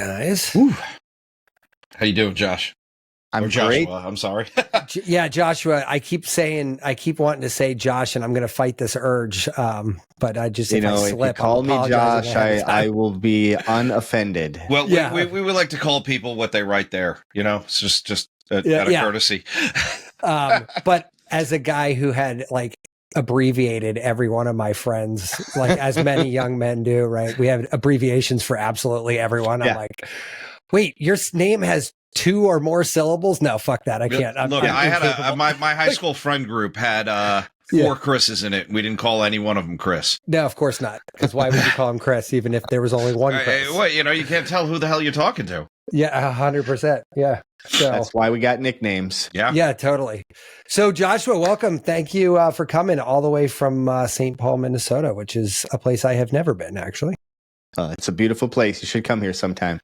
guys. Whew. How you doing, Josh? I'm Joshua, great. I'm sorry. Yeah, Joshua. I keep wanting to say Josh, and I'm going to fight this urge. But I just, if I If slip, you call I'm me apologizing Josh, ahead of I time. will be unoffended. Well, Yeah. we would like to call people what they write there. It's just out of Yeah. courtesy. But as a guy who had like abbreviated every one of my friends, like as many young men do, right? We have abbreviations for absolutely everyone. Yeah. I'm like, wait, your name has 2 or more syllables? No, fuck that. I can't. Look, I'm I had incapable. my high school friend group had 4 Chris's in it. We didn't call any one of them Chris. No, of course not. Because why would you call him Chris, even if there was only one Chris? What, you can't tell who the hell you're talking to. Yeah, 100%. Yeah. So That's why we got nicknames. Yeah. totally. So Joshua, welcome. Thank you for coming all the way from St. Paul, Minnesota, which is a place I have never been, actually. It's a beautiful place. You should come here sometime.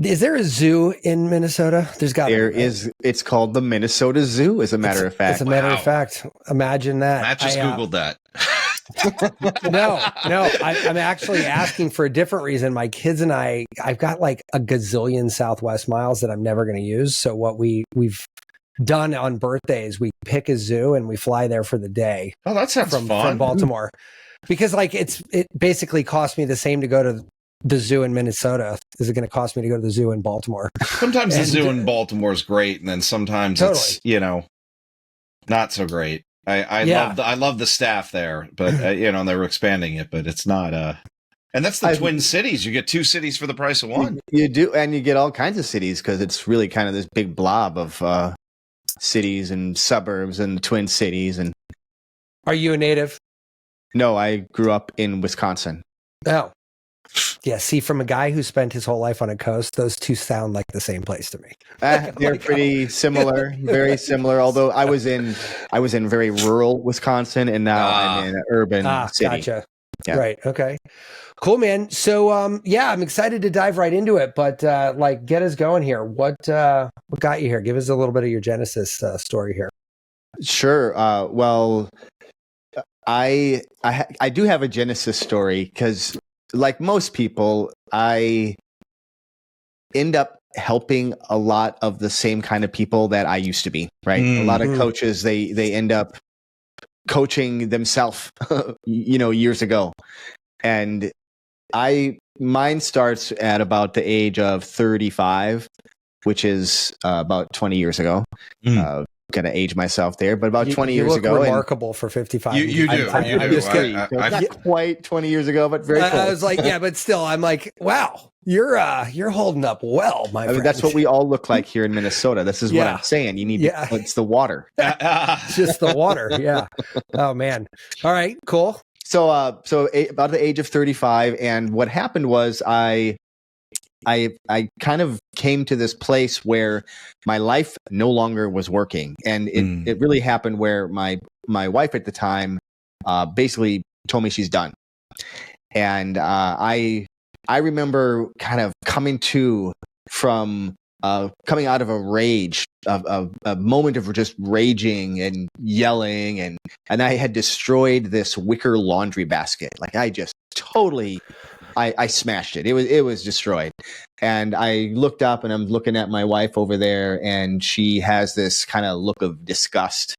Is there a zoo in Minnesota? There's got There is. It's called the Minnesota Zoo, as a matter of fact. As a matter Wow. of fact, imagine that. Matt just Googled that. No, I'm actually asking for a different reason. My kids and I've got like a gazillion Southwest miles that I'm never going to use. So what we've done on birthdays, we pick a zoo and we fly there for the day Oh, that sounds from fun. Baltimore, because like it basically cost me the same to go to the zoo in Minnesota as it going to cost me to go to the zoo in Baltimore. Sometimes the zoo in Baltimore is great, and then sometimes it's not so great. I love the staff there, but they were expanding it, but it's not. And that's the Twin Cities. You get 2 cities for the price of one. You do, and you get all kinds of cities because it's really kind of this big blob of cities and suburbs and Twin Cities. And Are you a native? no, I grew up in Wisconsin. Oh. Yeah, see, from a guy who spent his whole life on a coast, those two sound like the same place to me. They're pretty similar, very similar. Although I was in very rural Wisconsin, and now I'm in an urban city. Gotcha. Yeah. Right. Okay. Cool, man. So, I'm excited to dive right into it. But get us going here. What got you here? Give us a little bit of your Genesis story here. Sure. Well, I do have a Genesis story because, like most people, I end up helping a lot of the same kind of people that I used to be, right? A lot of coaches, they end up coaching themselves, years ago. And mine starts at about the age of 35, which is about 20 years ago. Gonna age myself there, but about 20 years ago. Remarkable for 55. You do. Not quite 20 years ago, but very close. I was like, yeah, but still, I'm like, wow, you're holding up well, my friend. That's what we all look like here in Minnesota. This is what I'm saying. You need to, it's the water. Just the water. Yeah. Oh man. All right, cool. So about the age of 35, and what happened was I kind of came to this place where my life no longer was working, and it really happened where my wife at the time basically told me she's done, and I remember kind of coming out of a rage, of a moment of just raging and yelling, and I had destroyed this wicker laundry basket. Like I just totally. I smashed it. It was destroyed. And I looked up and I'm looking at my wife over there, and she has this kind of look of disgust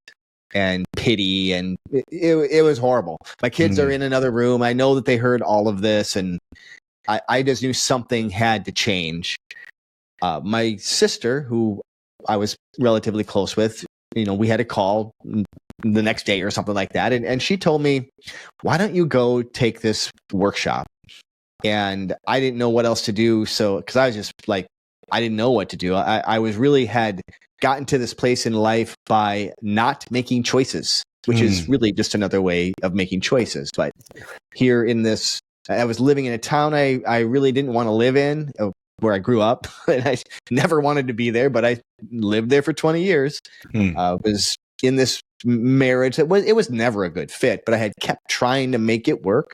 and pity, and it was horrible. My kids are in another room. I know that they heard all of this, and I just knew something had to change. My sister, who I was relatively close with, we had a call the next day or something like that. And she told me, why don't you go take this workshop? And I didn't know what else to do. So, because I was just like, I didn't know what to do. I was really had gotten to this place in life by not making choices, which is really just another way of making choices. But here in this, I was living in a town I really didn't want to live in, where I grew up, and I never wanted to be there, but I lived there for 20 years. Was in this marriage it was never a good fit, but I had kept trying to make it work.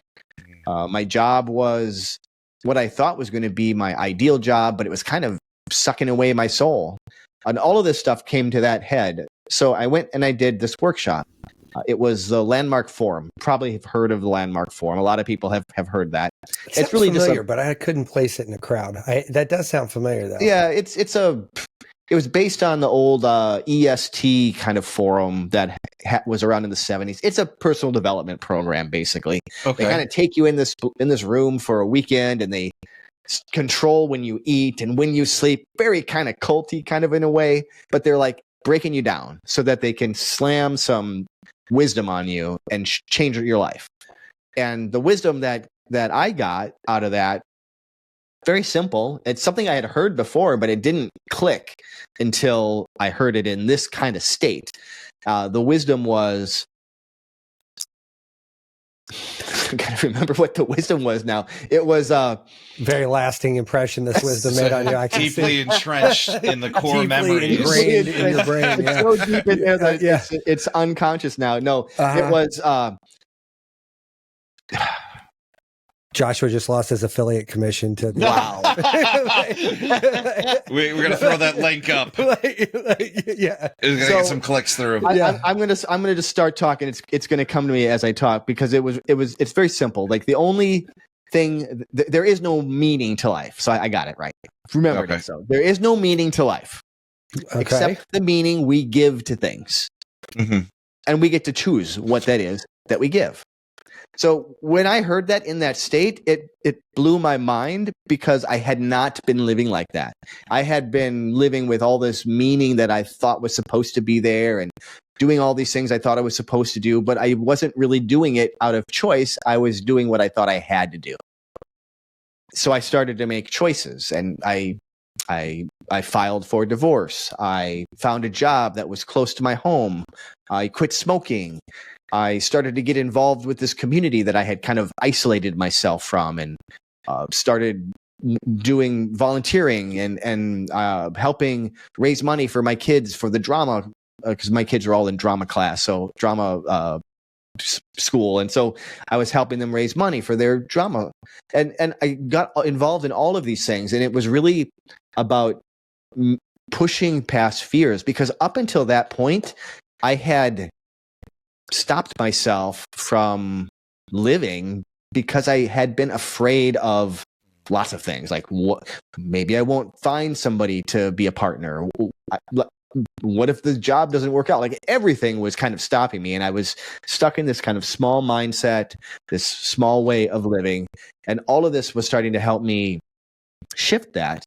My job was what I thought was going to be my ideal job, but it was kind of sucking away my soul. And all of this stuff came to that head. So I went and I did this workshop. It was the Landmark Forum. Probably have heard of the Landmark Forum. A lot of people have heard that. It's really familiar, but I couldn't place it in a crowd. That does sound familiar, though. Yeah, it was based on the old EST kind of forum that was around in the 70s. It's a personal development program, basically. Okay. They kind of take you in this room for a weekend, and they control when you eat and when you sleep. Very kind of culty, kind of in a way, but they're like breaking you down so that they can slam some wisdom on you and change your life. And the wisdom that I got out of that, very simple. It's something I had heard before, but it didn't click until I heard it in this kind of state. The wisdom was, I gotta remember what the wisdom was now. It was very lasting impression this wisdom made on you. I can deeply entrenched in the core memories. Ingrained in your brain. It's so deep in there that it's unconscious now. No, it was Joshua just lost his affiliate commission to wow. We're gonna throw that link up. Yeah, it's gonna get some clicks through. I'm gonna just start talking. It's gonna come to me as I talk, because it's very simple. Like, the only thing, there is no meaning to life. So I got it right. Remember that. So there is no meaning to life, except the meaning we give to things, and we get to choose what that is that we give. So when I heard that in that state, it blew my mind, because I had not been living like that. I had been living with all this meaning that I thought was supposed to be there, and doing all these things I thought I was supposed to do, but I wasn't really doing it out of choice. I was doing what I thought I had to do. So I started to make choices, and I filed for divorce. I found a job that was close to my home. I quit smoking. I started to get involved with this community that I had kind of isolated myself from, and started doing volunteering and helping raise money for my kids for the drama, because my kids are all in drama class, so drama school. And so I was helping them raise money for their drama. And I got involved in all of these things. And it was really about pushing past fears, because up until that point, I had stopped myself from living because I had been afraid of lots of things. Like, maybe I won't find somebody to be a partner. What if the job doesn't work out? Like, everything was kind of stopping me, and I was stuck in this kind of small mindset, this small way of living. And all of this was starting to help me shift that.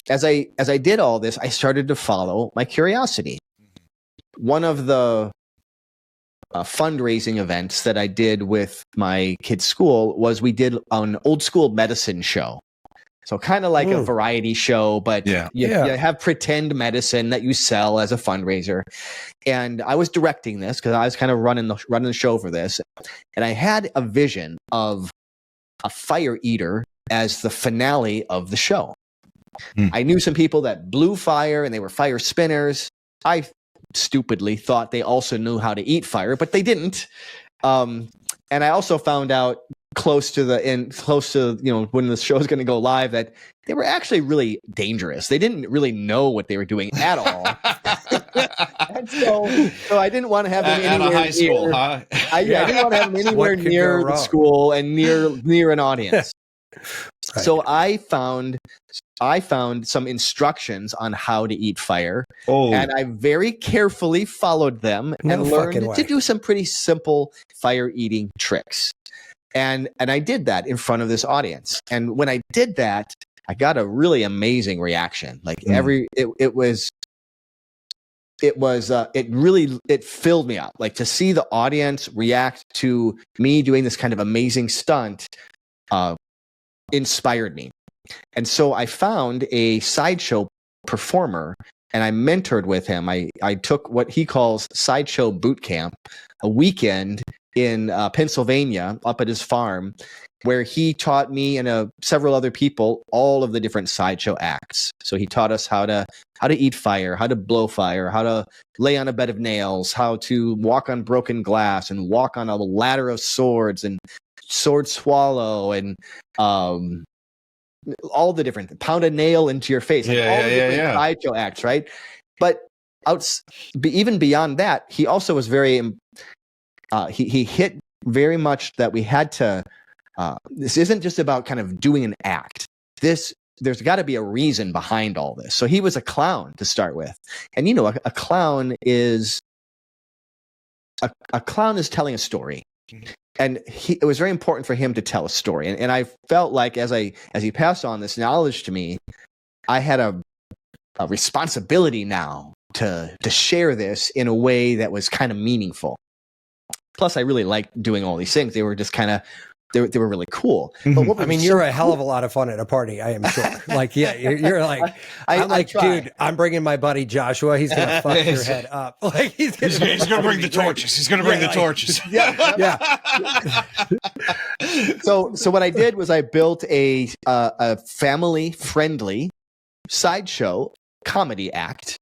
As I did all this, I started to follow my curiosity. One of the fundraising events that I did with my kids' school was, we did an old school medicine show. So kind of like a variety show, but you have pretend medicine that you sell as a fundraiser. And I was directing this, because I was kind of running the show for this. And I had a vision of a fire eater as the finale of the show. I knew some people that blew fire, and they were fire spinners. I stupidly thought they also knew how to eat fire, but they didn't. And I also found out close to when the show is going to go live, that they were actually really dangerous. They didn't really know what they were doing at all. And so I didn't want to have them anywhere at a high school, huh? I didn't want to have them anywhere near the school and near an audience. Right. So I found some instructions on how to eat fire, and I very carefully followed them and learned to do some pretty simple fire eating tricks. And I did that in front of this audience. And when I did that, I got a really amazing reaction. Like it filled me up. Like, to see the audience react to me doing this kind of amazing stunt inspired me. And so I found a Sideshow performer, and I mentored with him. I took what he calls Sideshow boot camp, a weekend in Pennsylvania, up at his farm, where he taught me and several other people all of the different Sideshow acts. So he taught us how to eat fire, how to blow fire, how to lay on a bed of nails, how to walk on broken glass, and walk on a ladder of swords, and sword swallow, and all the different, pound a nail into your face, all the different Sideshow acts, right? But even beyond that, he also was very he hit very much that we had to. This isn't just about kind of doing an act. There's got to be a reason behind all this. So he was a clown to start with, and a clown is a clown is telling a story. And it was very important for him to tell a story. And I felt like as he passed on this knowledge to me, I had a responsibility now to share this in a way that was kind of meaningful. Plus, I really liked doing all these things. They were just kind of, they were really cool. Mm-hmm. But you're a hell of a lot of fun at a party, I am sure. Like, yeah, you're like, I'm like, dude, I'm bringing my buddy Joshua. He's going to fuck your head up. Like, he's going to bring the torches. He's going to bring the torches. Yeah. So what I did was I built a family-friendly sideshow comedy act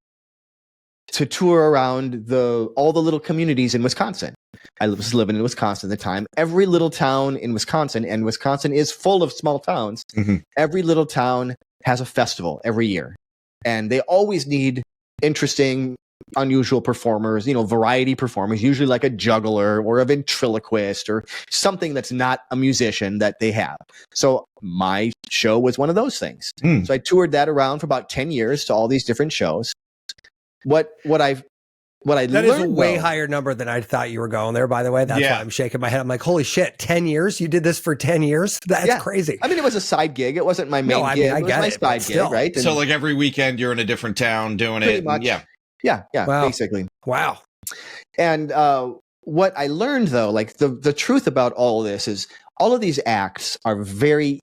to tour around all the little communities in Wisconsin. I was living in Wisconsin at the time. Every little town in Wisconsin, and Wisconsin is full of small towns. Mm-hmm. Every little town has a festival every year, and they always need interesting, unusual performers, variety performers, usually like a juggler or a ventriloquist or something that's not a musician that they have. So my show was one of those things. So I toured that around for about 10 years to all these different shows. What I that is a way higher number than I thought you were going there, by the way. That's why I'm shaking my head. I'm like, holy shit, 10 years? You did this for 10 years? That's crazy. I mean, it was a side gig. It wasn't my main gig. It was my side gig, right? So like every weekend you're in a different town doing it. Much. Yeah, wow. Basically. Wow. And what I learned, though, like the truth about all of this is all of these acts are very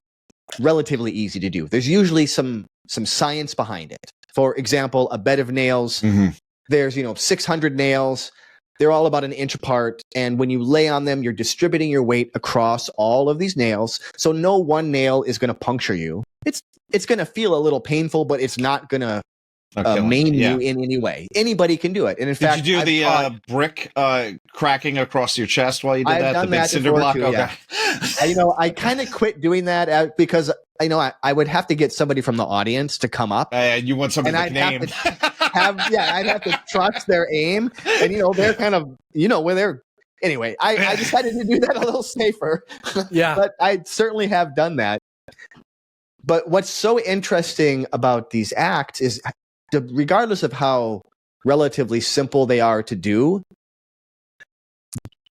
relatively easy to do. There's usually some science behind it. For example, a bed of nails. Mm-hmm. There's, 600 nails. They're all about an inch apart. And when you lay on them, you're distributing your weight across all of these nails. So no one nail is going to puncture you. It's going to feel a little painful, but it's not going to maim you in any way. Anybody can do it. And in fact, did you do the brick cracking across your chest while you did that? The big cinder block? Too, okay. I kind of quit doing that because I would have to get somebody from the audience to come up. And you want somebody to name. I'd have to trust their aim. And, they're kind of, where they're, anyway, I decided to do that a little safer. Yeah. But I certainly have done that. But what's so interesting about these acts is regardless of how relatively simple they are to do,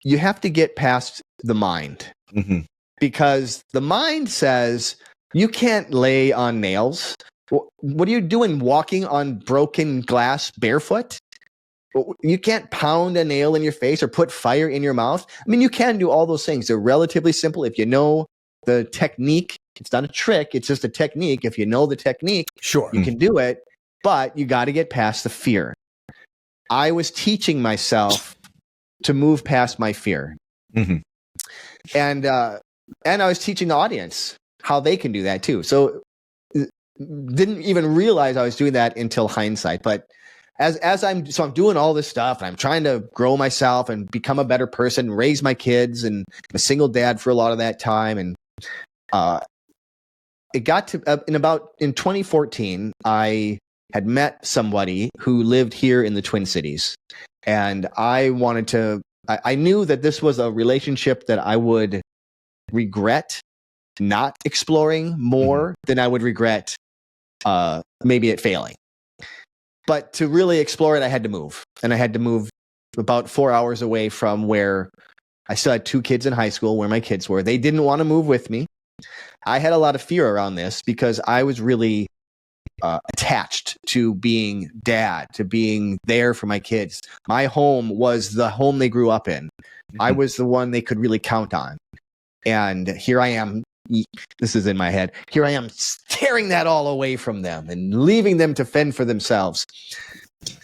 you have to get past the mind. Mm-hmm. Because the mind says, you can't lay on nails. What are you doing walking on broken glass barefoot? You can't pound a nail in your face or put fire in your mouth. I mean, you can do all those things. They're relatively simple. If you know the technique, it's not a trick. It's just a technique. If you know the technique, sure, you can do it, but you got to get past the fear. I was teaching myself to move past my fear. Mm-hmm. And I was teaching the audience how they can do that too. So didn't even realize I was doing that until hindsight. But as I'm doing all this stuff, and I'm trying to grow myself and become a better person, raise my kids, and I'm a single dad for a lot of that time. And it got to in 2014, I had met somebody who lived here in the Twin Cities, and I knew that this was a relationship that I would regret not exploring more than I would regret maybe it failing. But to really explore it, I had to move. And I had to move about 4 hours away from where I still had 2 kids in high school, where my kids were. They didn't want to move with me. I had a lot of fear around this because I was really attached to being dad, to being there for my kids. My home was the home they grew up in. Mm-hmm. I was the one they could really count on. And here I am. This is in my head. Here I am tearing that all away from them and leaving them to fend for themselves.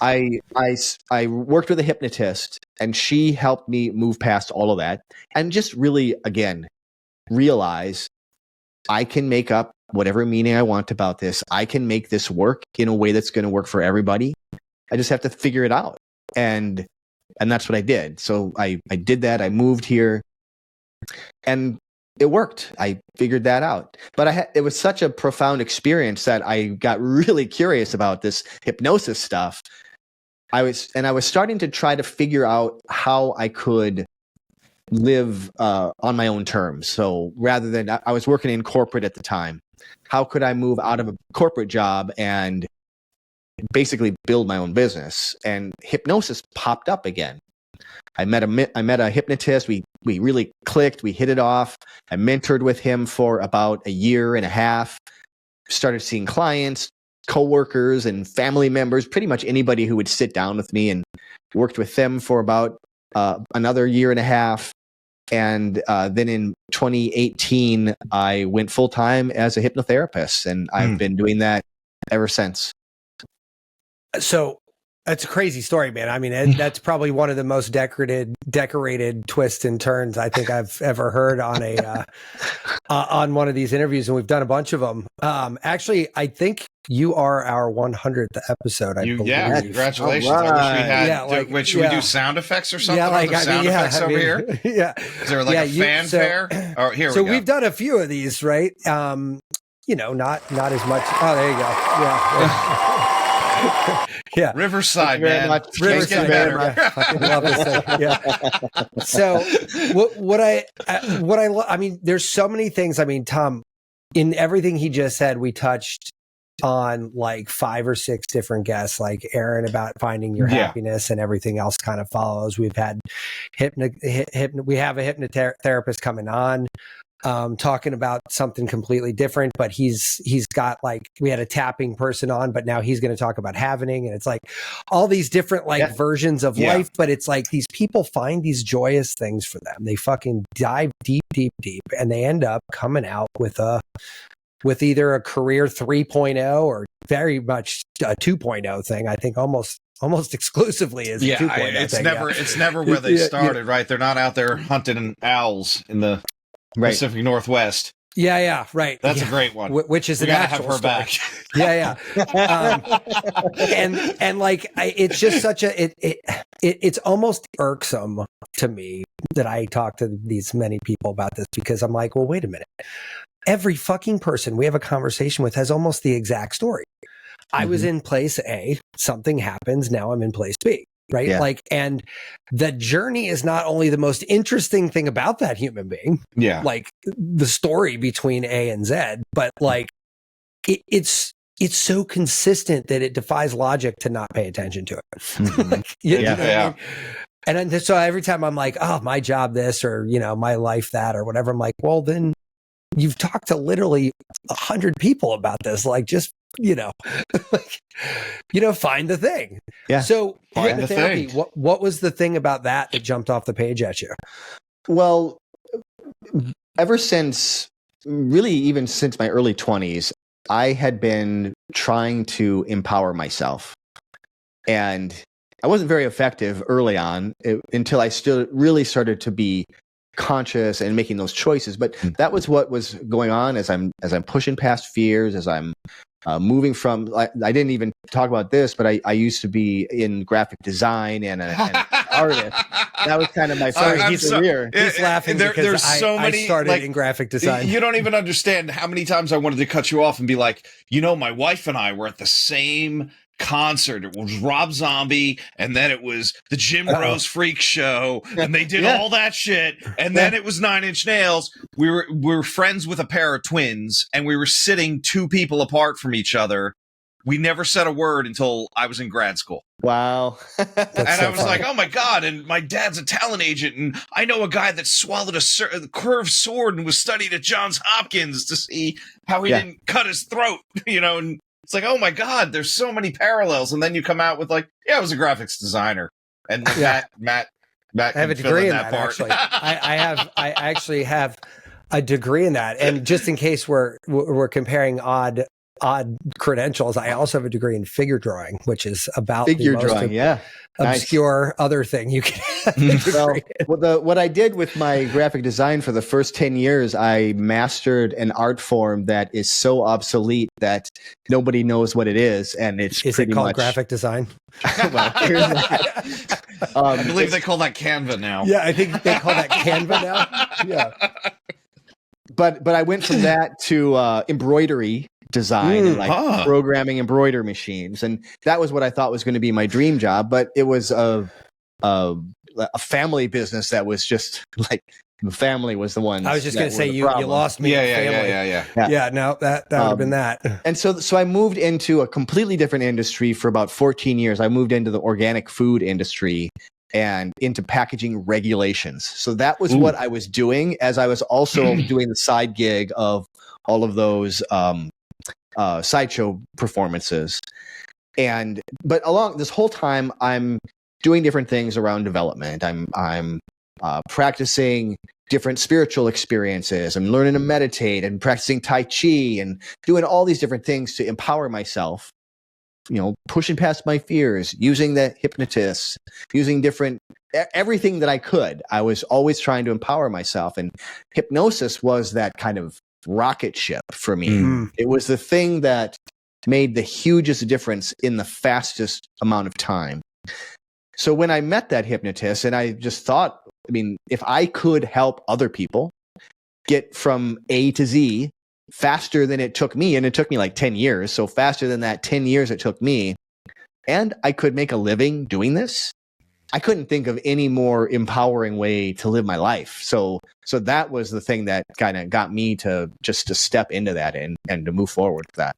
I worked with a hypnotist, and she helped me move past all of that and just really, again, realize I can make up whatever meaning I want about this. I can make this work in a way that's going to work for everybody. I just have to figure it out. And that's what I did. So I did that. I moved here, and it worked. I figured that out. But it was such a profound experience that I got really curious about this hypnosis stuff. I was starting to try to figure out how I could live on my own terms. So rather than, I was working in corporate at the time, how could I move out of a corporate job and basically build my own business? And hypnosis popped up again. I met a hypnotist. We really clicked. We hit it off. I mentored with him for about a year and a half. Started seeing clients, coworkers, and family members. Pretty much anybody who would sit down with me, and worked with them for about another year and a half. And then in 2018, I went full time as a hypnotherapist, and I've been doing that ever since. So. That's a crazy story, man. I mean, that's probably one of the most decorated twists and turns I think I've ever heard on on one of these interviews, and we've done a bunch of them. Actually, I think you are our 100th episode. I believe. Yeah, congratulations! Right. I wish we had. Yeah, should we do sound effects or something? Yeah, like sound effects over here. Yeah. Is there like a fanfare? Here we go. So we've done a few of these, right? Not as much. Oh, there you go. Yeah. Yeah, Riverside, man. Riverside, man. Yeah, I love this thing. Yeah. So, I mean, there's so many things. I mean, Tom, in everything he just said, we touched on like 5 or 6 different guests, like Aaron about finding your happiness, and everything else kind of follows. We've had we have a hypnotherapist coming on. Talking about something completely different, but he's got like, we had a tapping person on, but now he's going to talk about having, and it's like all these different versions of life, but it's like these people find these joyous things for them. They fucking dive deep, and they end up coming out with either a career 3.0 or very much a 2.0 thing. I think almost exclusively is a 2.0 it's thing. It's never where they started, right? They're not out there hunting owls in the Pacific Northwest. Yeah, right. That's a great one. Which is an actual have her back. Yeah. And like, it's just such it's almost irksome to me that I talk to these many people about this, because I'm like, well, wait a minute. Every fucking person we have a conversation with has almost the exact story. I was in place A, something happens, now I'm in place B. Right. Yeah. Like, and the journey is not only the most interesting thing about that human being, like the story between A and Z, but like it's so consistent that it defies logic to not pay attention to it. Like, you know what I mean? And then, so every time I'm like, oh, my job this, or, my life that, or whatever, I'm like, well, then you've talked to literally 100 people about this. Like, just, find the thing. Yeah. So hypnotherapy, what was the thing about that jumped off the page at you? Well, ever since even since my early 20s, I had been trying to empower myself. And I wasn't very effective early on until I still really started to be conscious and making those choices. But that was what was going on as I'm pushing past fears, as I'm moving from, I didn't even talk about this, but I used to be in graphic design and an artist. That was kind of my first career. He's laughing because I started in graphic design. You don't even understand how many times I wanted to cut you off and be like, my wife and I were at the same concert. It was Rob Zombie, and then it was the Jim Rose Freak Show, and they did all that shit, and then it was 9 Inch Nails. We were friends with a pair of twins, and we were sitting 2 people apart from each other. We never said a word until I was in grad school. Wow. And I was like, oh my God, and my dad's a talent agent, and I know a guy that swallowed a curved sword and was studied at Johns Hopkins to see how he didn't cut his throat, and it's like, oh my God, there's so many parallels. And then you come out with like, I was a graphics designer. And Matt I have a degree in that part. Actually. I actually have a degree in that. And just in case we're comparing odd credentials, I also have a degree in figure drawing, which is about figure drawing, obscure other thing you can have. What I did with my graphic design for the first 10 years, I mastered an art form that is so obsolete that nobody knows what it is, and is it called graphic design? Well, here's that. I believe they call that Canva now. Yeah, I think they call that Canva now. Yeah, but I went from that to embroidery design and programming embroidery machines, and that was what I thought was going to be my dream job. But it was a a family business that was just like the family was the one. I was just going to say you lost me. Yeah. No, that would have been that. And so I moved into a completely different industry for about 14 years. I moved into the organic food industry and into packaging regulations. So that was what I was doing, as I was also doing the side gig of all of those Sideshow performances. But along this whole time, I'm doing different things around development. I'm practicing different spiritual experiences. I'm learning to meditate and practicing Tai Chi and doing all these different things to empower myself, pushing past my fears, using the hypnotist, using everything that I could. I was always trying to empower myself. And hypnosis was that kind of rocket ship for me. It was the thing that made the hugest difference in the fastest amount of time. So when I met that hypnotist, and I just thought, if I could help other people get from A to Z faster than it took me, and it took me like 10 years, so faster than that 10 years it took me, and I could make a living doing this, I couldn't think of any more empowering way to live my life. So that was the thing that kind of got me to step into that and to move forward with that.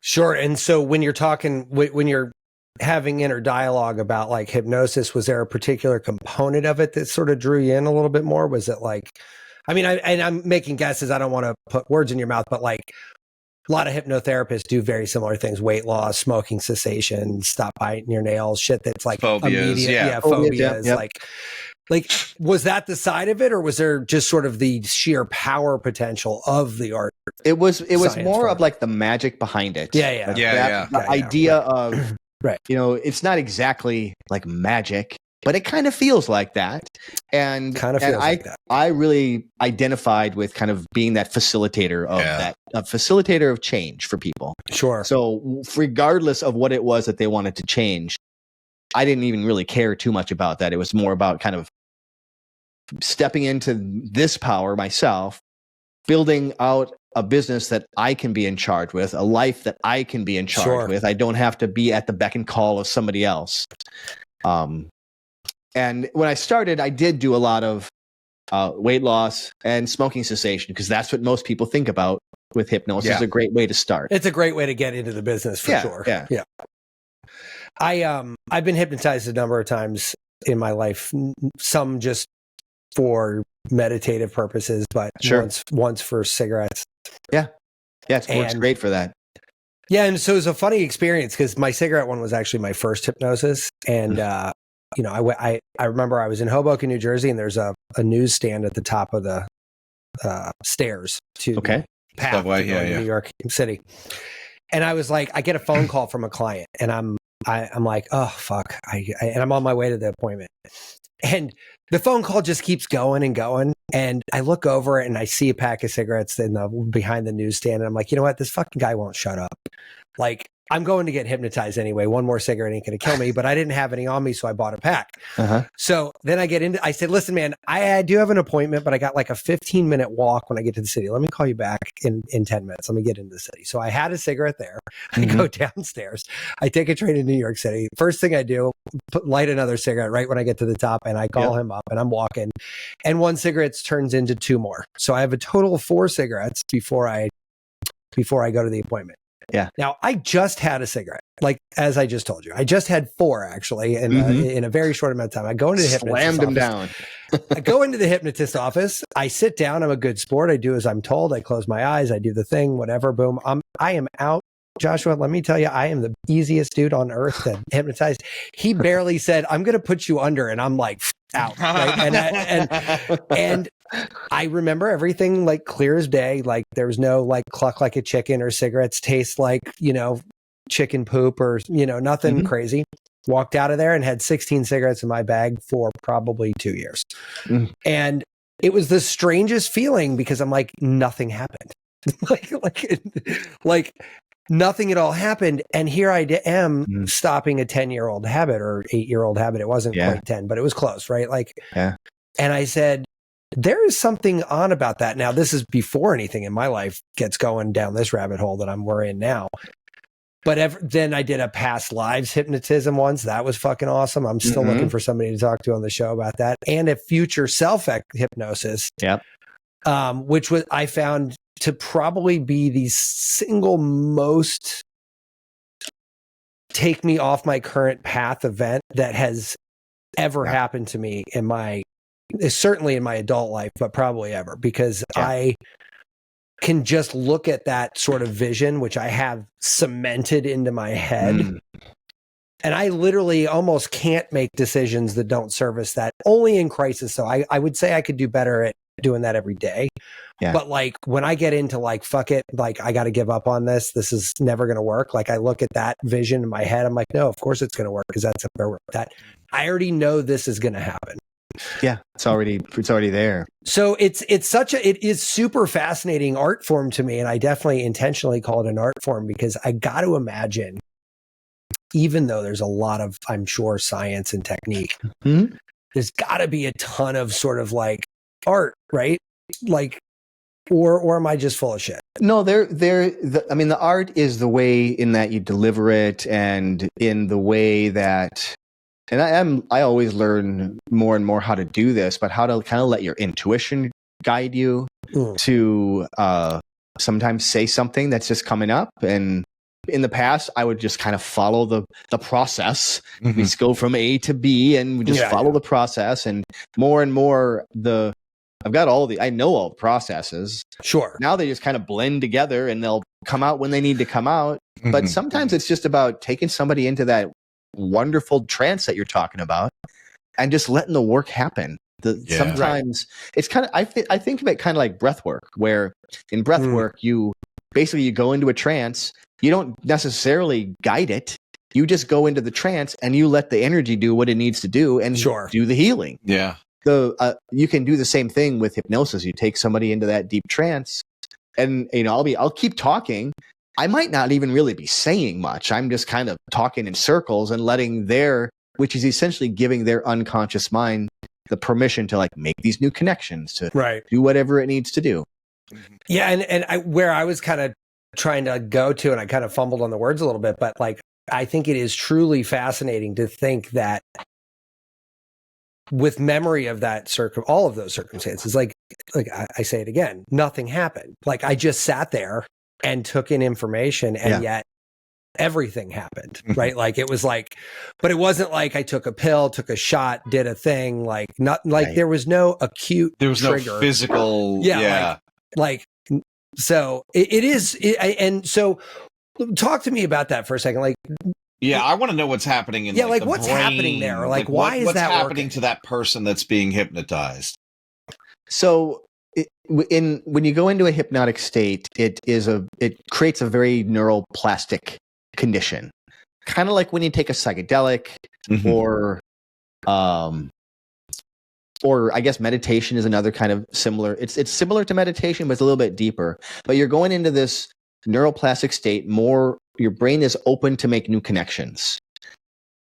Sure. And so when you're having inner dialogue about like hypnosis, was there a particular component of it that sort of drew you in a little bit more? Was it like, I'm making guesses. I don't want to put words in your mouth, but like a lot of hypnotherapists do very similar things: weight loss, smoking cessation, stop biting your nails, shit that's like phobias. Phobias. Like, was that the side of it, or was there just sort of the sheer power potential of the art? It was more of like the magic behind it. The idea of, right. It's not exactly like magic, but it kind of feels like that. And I really identified with kind of being that facilitator of a facilitator of change for people. Sure. So regardless of what it was that they wanted to change, I didn't even really care too much about that. It was more about kind of stepping into this power myself, building out a business that I can be in charge with, a life that I can be in charge with. I don't have to be at the beck and call of somebody else. And when I started, I did do a lot of weight loss and smoking cessation, because that's what most people think about with hypnosis. It's a great way to start. It's a great way to get into the business for sure. Yeah. I've been hypnotized a number of times in my life, some just for meditative purposes, but once for cigarettes. Yeah, it works great for that. Yeah, and so it was a funny experience because my cigarette one was actually my first hypnosis, and I remember I was in Hoboken, New Jersey, and there's a newsstand at the top of the stairs to the path to New York City, and I was like, I get a phone call from a client, and I'm like, oh fuck, and I'm on my way to the appointment, and the phone call just keeps going and going. And I look over and I see a pack of cigarettes behind the newsstand. And I'm like, you know what? This fucking guy won't shut up. Like, I'm going to get hypnotized anyway. One more cigarette ain't going to kill me, but I didn't have any on me. So I bought a pack. So then I said, listen, man, I do have an appointment, but I got like a 15-minute walk when I get to the city. Let me call you back in 10 minutes. Let me get into the city. So I had a cigarette there. I go downstairs. I take a train to New York City. First thing I do, light another cigarette right when I get to the top, and I call him up, and I'm walking, and one cigarette turns into two more. So I have a total of 4 cigarettes before I go to the appointment. Yeah. Now, I just had a cigarette, like as I just told you. I just had 4 actually in a very short amount of time. I go into the hypnotist Slammed him down. I go into the hypnotist office. I sit down. I'm a good sport. I do as I'm told. I close my eyes. I do the thing, whatever. Boom. I am out. Joshua, let me tell you, I am the easiest dude on earth to hypnotize. He barely said, I'm going to put you under. And I'm like, out. Right? And I remember everything like clear as day. Like there was no like cluck like a chicken or cigarettes taste like, chicken poop or, nothing crazy. Walked out of there and had 16 cigarettes in my bag for probably 2 years. And it was the strangest feeling because I'm like, nothing happened. like nothing at all happened. And here I am stopping a 10-year-old habit or 8-year-old habit. It wasn't quite 10, but it was close, right? And I said, there is something on about that. Now, this is before anything in my life gets going down this rabbit hole that we're in now. But then I did a past lives hypnotism once. That was fucking awesome. I'm still looking for somebody to talk to on the show about that. And a future self hypnosis. Yep. Which I found to probably be the single most take me off my current path event that has ever happened to me certainly in my adult life, but probably ever, because I can just look at that sort of vision, which I have cemented into my head. And I literally almost can't make decisions that don't service that, only in crisis. So I would say I could do better at doing that every day. Yeah. But like when I get into like, fuck it, like I got to give up on this. This is never going to work. Like I look at that vision in my head. I'm like, no, of course it's going to work, because that's that I already know this is going to happen. Yeah, it's already there. So it is super fascinating art form to me, and I definitely intentionally call it an art form, because I got to imagine, even though there's a lot of, I'm sure, science and technique, there's got to be a ton of sort of like art, right? Like, or am I just full of shit? No, I mean, the art is the way in that you deliver it, and in the way that. And I always learn more and more how to do this, but how to kind of let your intuition guide you to sometimes say something that's just coming up. And in the past, I would just kind of follow the process. We just go from A to B, and we just follow the process. And more, I know all the processes. Sure. Now they just kind of blend together, and they'll come out when they need to come out. But sometimes it's just about taking somebody into that wonderful trance that you're talking about and just letting the work happen. Sometimes it's kind of, I think of it kind of like breath work, where in breath work, you go into a trance. You don't necessarily guide it. You just go into the trance and you let the energy do what it needs to do and do the healing. Yeah. You can do the same thing with hypnosis. You take somebody into that deep trance, and I'll keep talking. I might not even really be saying much. I'm just kind of talking in circles and letting which is essentially giving their unconscious mind the permission to like make these new connections, to do whatever it needs to do. Yeah. And where I was kind of trying to go to, and I kind of fumbled on the words a little bit, but like, I think it is truly fascinating to think that with memory of that all of those circumstances, like I say it again, nothing happened. Like I just sat there and took in information, and yet everything happened, right? Like it was like, but it wasn't like I took a pill, took a shot, did a thing, like not like there was no acute trigger. No physical. So and so talk to me about that for a second. Like, I want to know what's happening in like the what's brain. happening there? Like why is that happening to that person that's being hypnotized? So when you go into a hypnotic state, it creates a very neuroplastic condition, kind of like when you take a psychedelic, or I guess meditation is another kind of similar. It's similar to meditation, but it's a little bit deeper. But you're going into this neuroplastic state. Your brain is open to make new connections.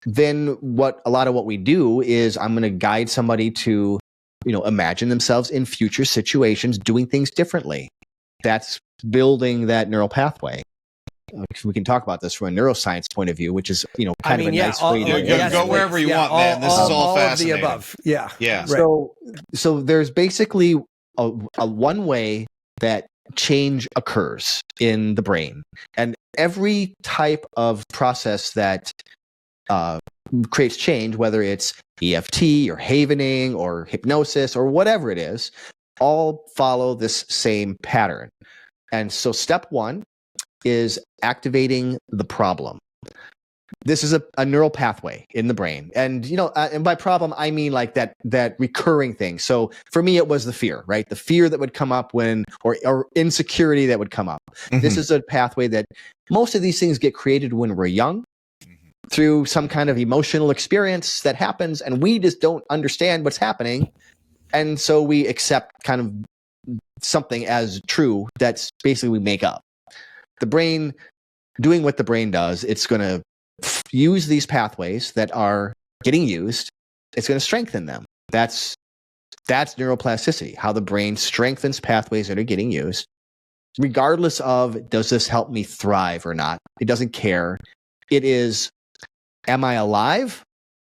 Then a lot of what we do is I'm going to guide somebody to imagine themselves in future situations doing things differently. That's building that neural pathway. We can talk about this from a neuroscience point of view, which is, kind of a nice way to go wherever you want, man. This is all fascinating. All of the above. Yeah. Yeah. So there's basically a one way that change occurs in the brain, and every type of process that creates change, whether it's EFT or havening or hypnosis or whatever it is, all follow this same pattern. And so step one is activating the problem. This is a neural pathway in the brain. And, and by problem, I mean like that recurring thing. So for me, it was the fear, right? The fear that would come up or insecurity that would come up. This is a pathway that most of these things get created when we're young, through some kind of emotional experience that happens, and we just don't understand what's happening. And so we accept kind of something as true that's basically we make up. The brain, doing what the brain does, it's going to use these pathways that are getting used. It's going to strengthen them. That's neuroplasticity, how the brain strengthens pathways that are getting used. regardless of does this help me thrive or not. It doesn't care. It is, am I alive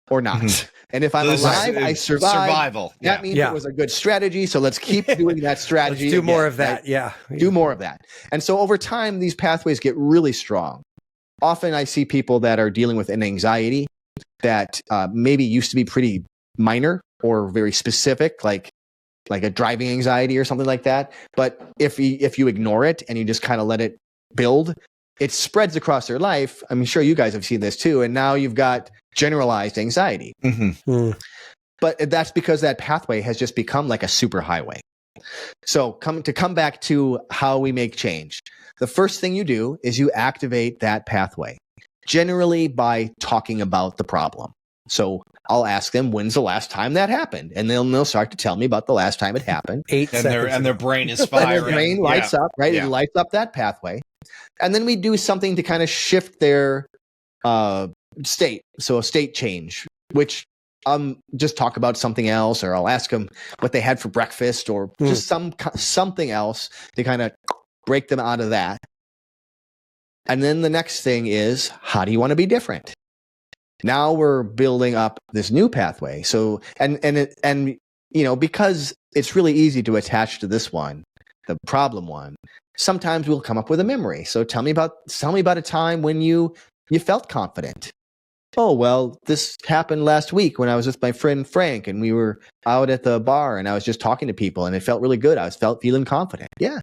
or not? Mhm. And if I'm alive, I survive. Survival. That means it was a good strategy. So let's keep doing that strategy. Let's do more of that. Right? Yeah. Do more of that. And so over time, these pathways get really strong. Often I see people that are dealing with an anxiety that maybe used to be pretty minor or very specific, like a driving anxiety or something like that. But if you ignore it and you just kind of let it build, it spreads across their life. I'm sure you guys have seen this too. And now you've got generalized anxiety. Mm-hmm. But that's because that pathway has just become like a super highway. So come back to how we make change. The first thing you do is you activate that pathway, generally by talking about the problem. So I'll ask them, when's the last time that happened? And they'll start to tell me about the last time it happened. 8 seconds. And their brain is firing. Their brain lights up, right? Yeah. It lights up that pathway. And then we do something to kind of shift their state. So a state change, which just talk about something else, or I'll ask them what they had for breakfast, or just something else to kind of break them out of that. And then the next thing is, how do you want to be different? Now we're building up this new pathway. So, and because it's really easy to attach to this one, the problem one, sometimes we'll come up with a memory. So tell me about a time when you felt confident. Oh, well, this happened last week when I was with my friend Frank and we were out at the bar and I was just talking to people and it felt really good. I was feeling confident. Yeah.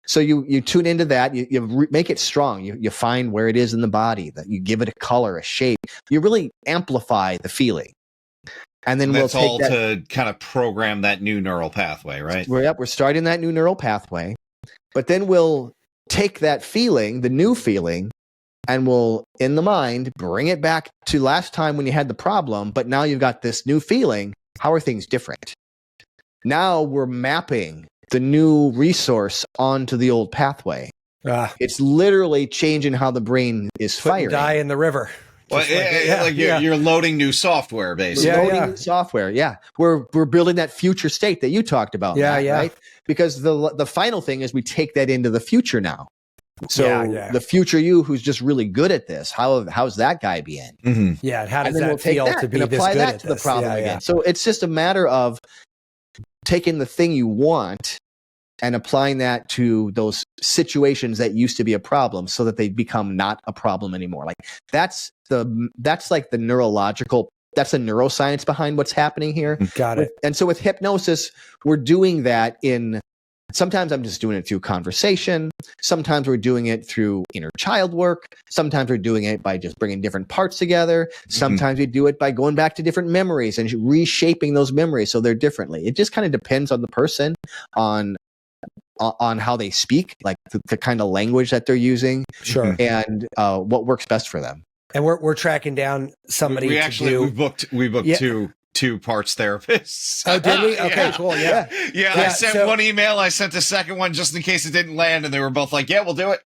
So you tune into that, you make it strong. You find where it is in the body, that you give it a color, a shape. You really amplify the feeling. And then that's we'll take all that to kind of program that new neural pathway, right? We're starting that new neural pathway. But then we'll take that feeling, the new feeling, and we'll, in the mind, bring it back to last time when you had the problem, but now you've got this new feeling. How are things different? Now we're mapping the new resource onto the old pathway. It's literally changing how the brain is firing. Dye in the river. Well, you're loading new software, basically. New software. Yeah, we're building that future state that you talked about. Matt, right? Because the final thing is we take that into the future now. So the future you, who's just really good at this, how's that guy being? Mm-hmm. Yeah, and how does that feel to be this good apply that at to the this? problem again? So it's just a matter of taking the thing you want and applying that to those situations that used to be a problem, so that they become not a problem anymore. Like that's like the neurological. That's the neuroscience behind what's happening here. Got it. And so with hypnosis, we're doing that sometimes I'm just doing it through conversation. Sometimes we're doing it through inner child work. Sometimes we're doing it by just bringing different parts together. Sometimes we do it by going back to different memories and reshaping those memories so they're differently. It just kind of depends on the person, on how they speak, like the kind of language that they're using, and what works best for them. And we're tracking down somebody. We booked two parts therapists. Oh, did we? Okay, cool. Yeah. I sent one email. I sent a second one just in case it didn't land, and they were both like, "Yeah, we'll do it."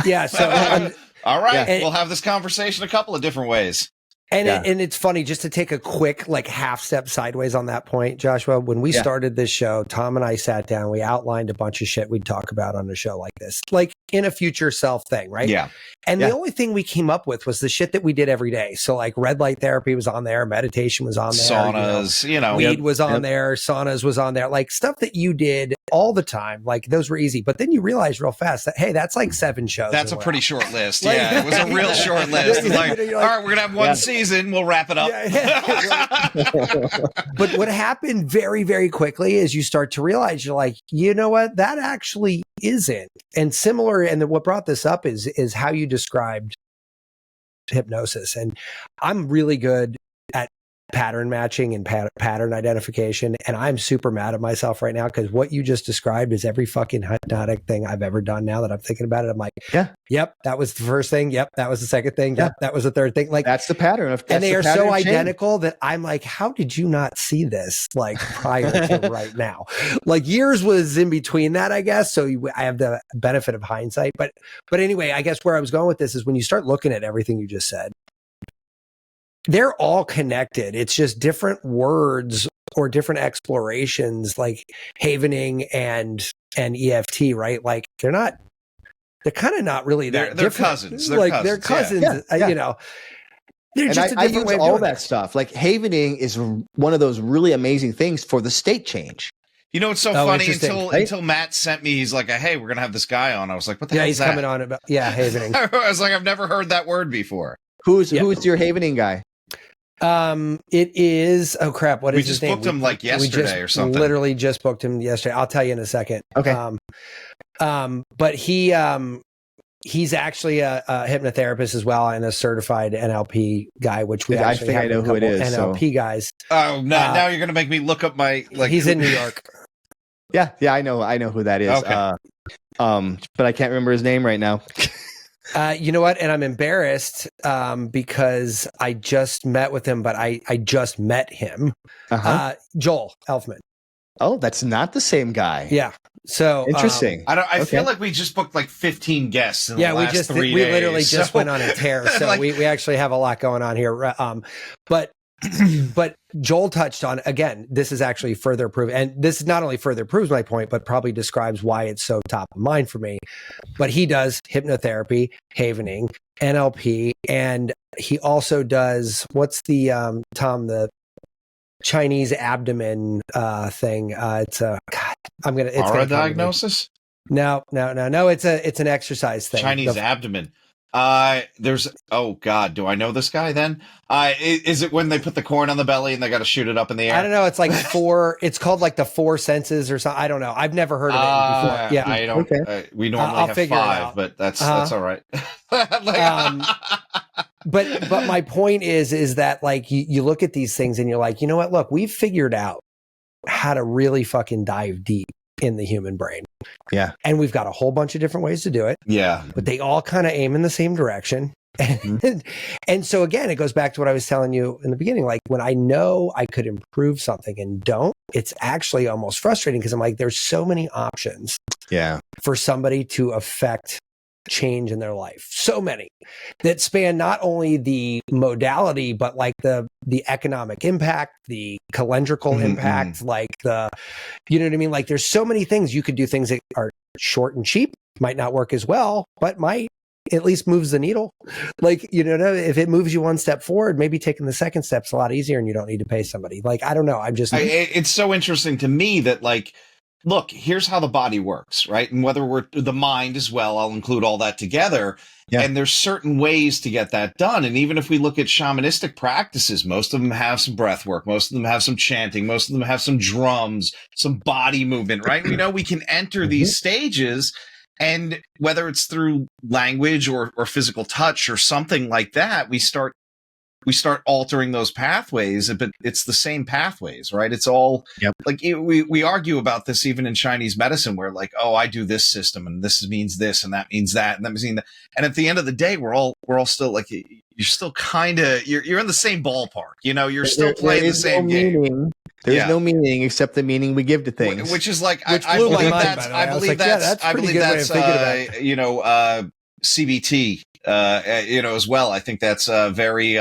Yeah. So all right, we'll have this conversation a couple of different ways. And it's funny, just to take a quick half step sideways on that point, Joshua. When we started this show, Tom and I sat down, we outlined a bunch of shit we'd talk about on a show like this, like in a future self thing, right? Yeah. And the only thing we came up with was the shit that we did every day. So like red light therapy was on there, meditation was on there, saunas, weed was on there, saunas was on there, like stuff that you did all the time. Like those were easy. But then you realize real fast that, hey, that's like 7 shows. That's a pretty short list. It was a real short list. Like, all right, we're gonna have one season. We'll wrap it up. But what happened very, very quickly is you start to realize, you're like, you know what, that actually isn't. And similar, and what brought this up is how you described hypnosis. And I'm really good at pattern matching and pattern identification. And I'm super mad at myself right now because what you just described is every fucking hypnotic thing I've ever done. Now that I'm thinking about it, I'm like, yep, that was the first thing. Yep, that was the second thing. Yep, that was the third thing. Like that's the pattern and they are so identical that I'm like, how did you not see this like prior to right now? Like years was in between that, I guess. So I have the benefit of hindsight. But anyway, I guess where I was going with this is when you start looking at everything you just said, they're all connected. It's just different words or different explorations, like havening and EFT, right? Like they're not they're kind of not really that they're different. cousins. They're cousins. Yeah. You know, they're and just a I different use way of all doing that it. stuff. Like havening is one of those really amazing things for the state change. You know, it's so funny right? until Matt sent me. He's like, "Hey, we're gonna have this guy on." I was like, "What the hell he's is that?" coming on about havening. I was like, "I've never heard that word before." Who's your havening guy? It is. Oh crap! What is his name? We just booked him like yesterday or something. Literally just booked him yesterday. I'll tell you in a second. Okay. But he's actually a hypnotherapist as well and a certified NLP guy, which we actually I know who it is. NLP guys. Oh, now you're gonna make me look up my like. He's in New York. Yeah, I know who that is. Okay. But I can't remember his name right now. You know what? And I'm embarrassed because I just met with him, but I just met him. Joel Elfman. Oh, that's not the same guy. Yeah. So interesting. I feel like we just booked like 15 guests in the last 3 days. We literally just went on a tear. So like, we actually have a lot going on here. But Joel touched on, again, this is actually further proof. And this not only further proves my point, but probably describes why it's so top of mind for me. But he does hypnotherapy, havening, NLP, and he also does, what's the, Tom, the Chinese abdomen thing. It's a, God, I'm going to, it's aura diagnosis? No. It's an exercise thing. Chinese abdomen. Oh God, do I know this guy then? Is it when they put the corn on the belly and they got to shoot it up in the air? I don't know. It's like it's called like the 4 senses or something. I don't know. I've never heard of it before. Yeah. I don't, okay. We normally have 5, but that's all right. But my point is that like you look at these things and you're like, you know what? Look, we've figured out how to really fucking dive deep in the human brain. Yeah. And we've got a whole bunch of different ways to do it. Yeah. But they all kind of aim in the same direction. And so again, it goes back to what I was telling you in the beginning. Like when I know I could improve something and don't, it's actually almost frustrating because I'm like, there's so many options for somebody to affect change in their life. So many that span not only the modality, but like the economic impact, the calendrical impact, like you know what I mean? Like there's so many things you could do, things that are short and cheap, might not work as well, but might at least moves the needle. Like, you know, if it moves you one step forward, maybe taking the second step's a lot easier and you don't need to pay somebody. Like, I don't know. It's so interesting to me that like, look, here's how the body works, right? And whether we're the mind as well, I'll include all that together. Yeah. And there's certain ways to get that done. And even if we look at shamanistic practices, most of them have some breath work. Most of them have some chanting. Most of them have some drums, some body movement, right? We know we can enter these stages, and whether it's through language or physical touch or something like that, we start altering those pathways, but it's the same pathways, right? It's all like we argue about this even in Chinese medicine, where like, oh, I do this system and this means this and that means that and that means that. And at the end of the day, we're all still like, you're still kind of you're in the same ballpark, you know. You're still playing the same game. There's no meaning except the meaning we give to things, which is like I believe that's CBT. As well. I think that's very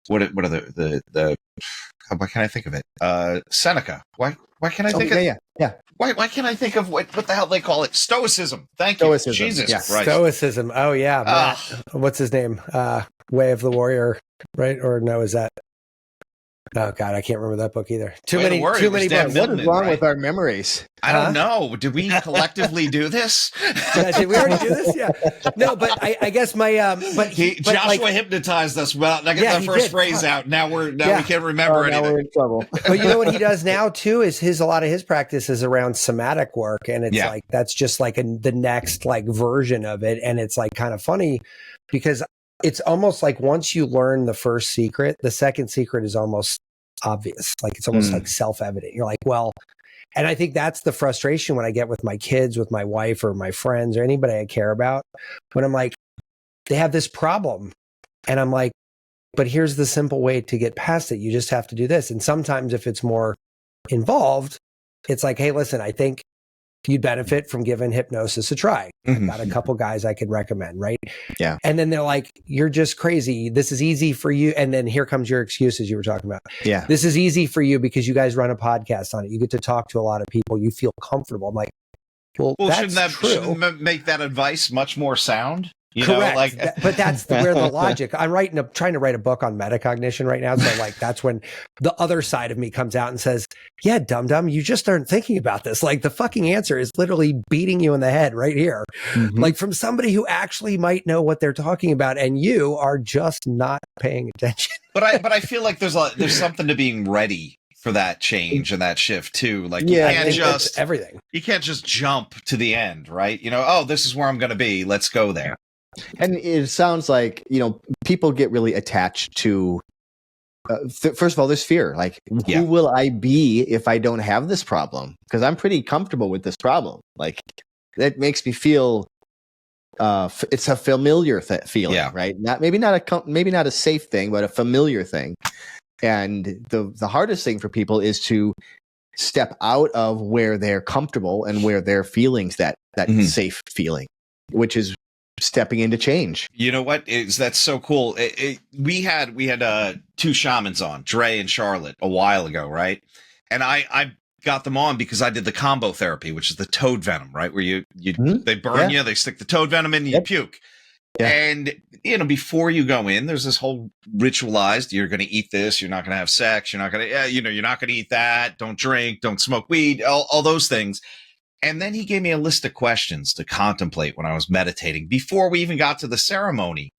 what are the why can't I think of it? Seneca. Why can't I think of Why can't I think of what the hell they call it? Stoicism. Thank you. Stoicism. Jesus Christ. Stoicism. Oh yeah. What's his name? Way of the Warrior, right? Or no, is that Oh God, I can't remember that book either. Too many books. What is wrong with our memories? I don't know. Did we collectively do this? Did we already do this? Yeah. No, but I guess my Joshua hypnotized us. Well, I got the first phrase out. Now we can't remember anything. Now we're in trouble. But you know what he does now too is a lot of his practice is around somatic work, and it's like that's just like the next like version of it, and it's like kind of funny because it's almost like once you learn the first secret, the second secret is almost obvious. Like it's almost like self-evident. You're like, well, and I think that's the frustration when I get with my kids, with my wife or my friends or anybody I care about, when I'm like, they have this problem. And I'm like, but here's the simple way to get past it. You just have to do this. And sometimes if it's more involved, it's like, hey, listen, I think you'd benefit from giving hypnosis a try. I've got a couple guys I could recommend, right? Yeah. And then they're like, you're just crazy. This is easy for you. And then here comes your excuses you were talking about. Yeah. This is easy for you because you guys run a podcast on it. You get to talk to a lot of people. You feel comfortable. I'm like, Well, that's shouldn't make that advice much more sound? Correct. But that's where the logic. I'm trying to write a book on metacognition right now. So like, that's when the other side of me comes out and says, yeah, dum-dum, you just aren't thinking about this. Like the fucking answer is literally beating you in the head right here. Mm-hmm. Like from somebody who actually might know what they're talking about, and you are just not paying attention. But I feel like there's something to being ready for that change and that shift too. Like you can't just everything. You can't just jump to the end, right? Oh, this is where I'm going to be. Let's go there. And it sounds like, people get really attached to, first of all, there's fear. Like, who will I be if I don't have this problem? Because I'm pretty comfortable with this problem. Like, that makes me feel, it's a familiar feeling, right? Maybe not a safe thing, but a familiar thing. And the hardest thing for people is to step out of where they're comfortable and where they're feelings that safe feeling, which is stepping into change. You know what? That's so cool. We had two shamans on, Dre and Charlotte, a while ago, right? And I got them on because I did the combo therapy, which is the toad venom, right? Where they burn you, they stick the toad venom in, you puke. Yeah. And before you go in, there's this whole ritualized, you're going to eat this, you're not going to have sex, you're not going to, you're not going to eat that, don't drink, don't smoke weed, all those things. And then he gave me a list of questions to contemplate when I was meditating before we even got to the ceremony.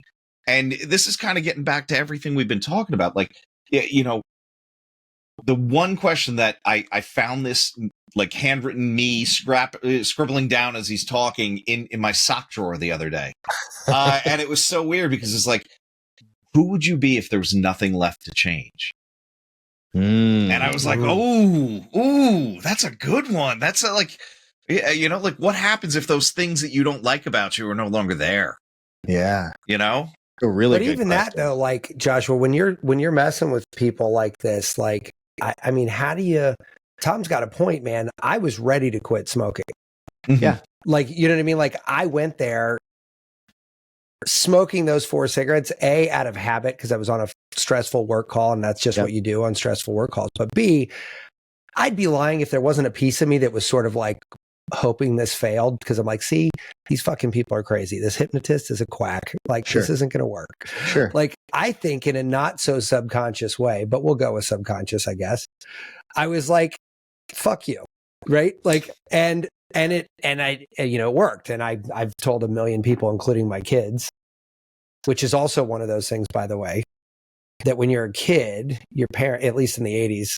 And this is kind of getting back to everything we've been talking about. Like, the one question that I found this like handwritten me scribbling down as he's talking in my sock drawer the other day. And it was so weird because it's like, who would you be if there was nothing left to change? And I was like, ooh, that's a good one. That's like what happens if those things that you don't like about you are no longer there? Yeah. A really but good even question. That though, like Joshua, when you're messing with people like this, like, I mean, how do you, Tom's got a point, man. I was ready to quit smoking. Mm-hmm. Yeah. Like, you know what I mean? Like I went there smoking those 4 cigarettes, A, out of habit, because I was on a stressful work call and that's just what you do on stressful work calls. But B, I'd be lying if there wasn't a piece of me that was sort of like hoping this failed, because I'm like, see, these fucking people are crazy. This hypnotist is a quack. Like, this isn't going to work. Sure. Like, I think in a not so subconscious way, but we'll go with subconscious, I guess. I was like, fuck you. Right. Like, and it worked. And I've told a million people, including my kids, which is also one of those things, by the way, that when you're a kid, your parent, at least in the 80s,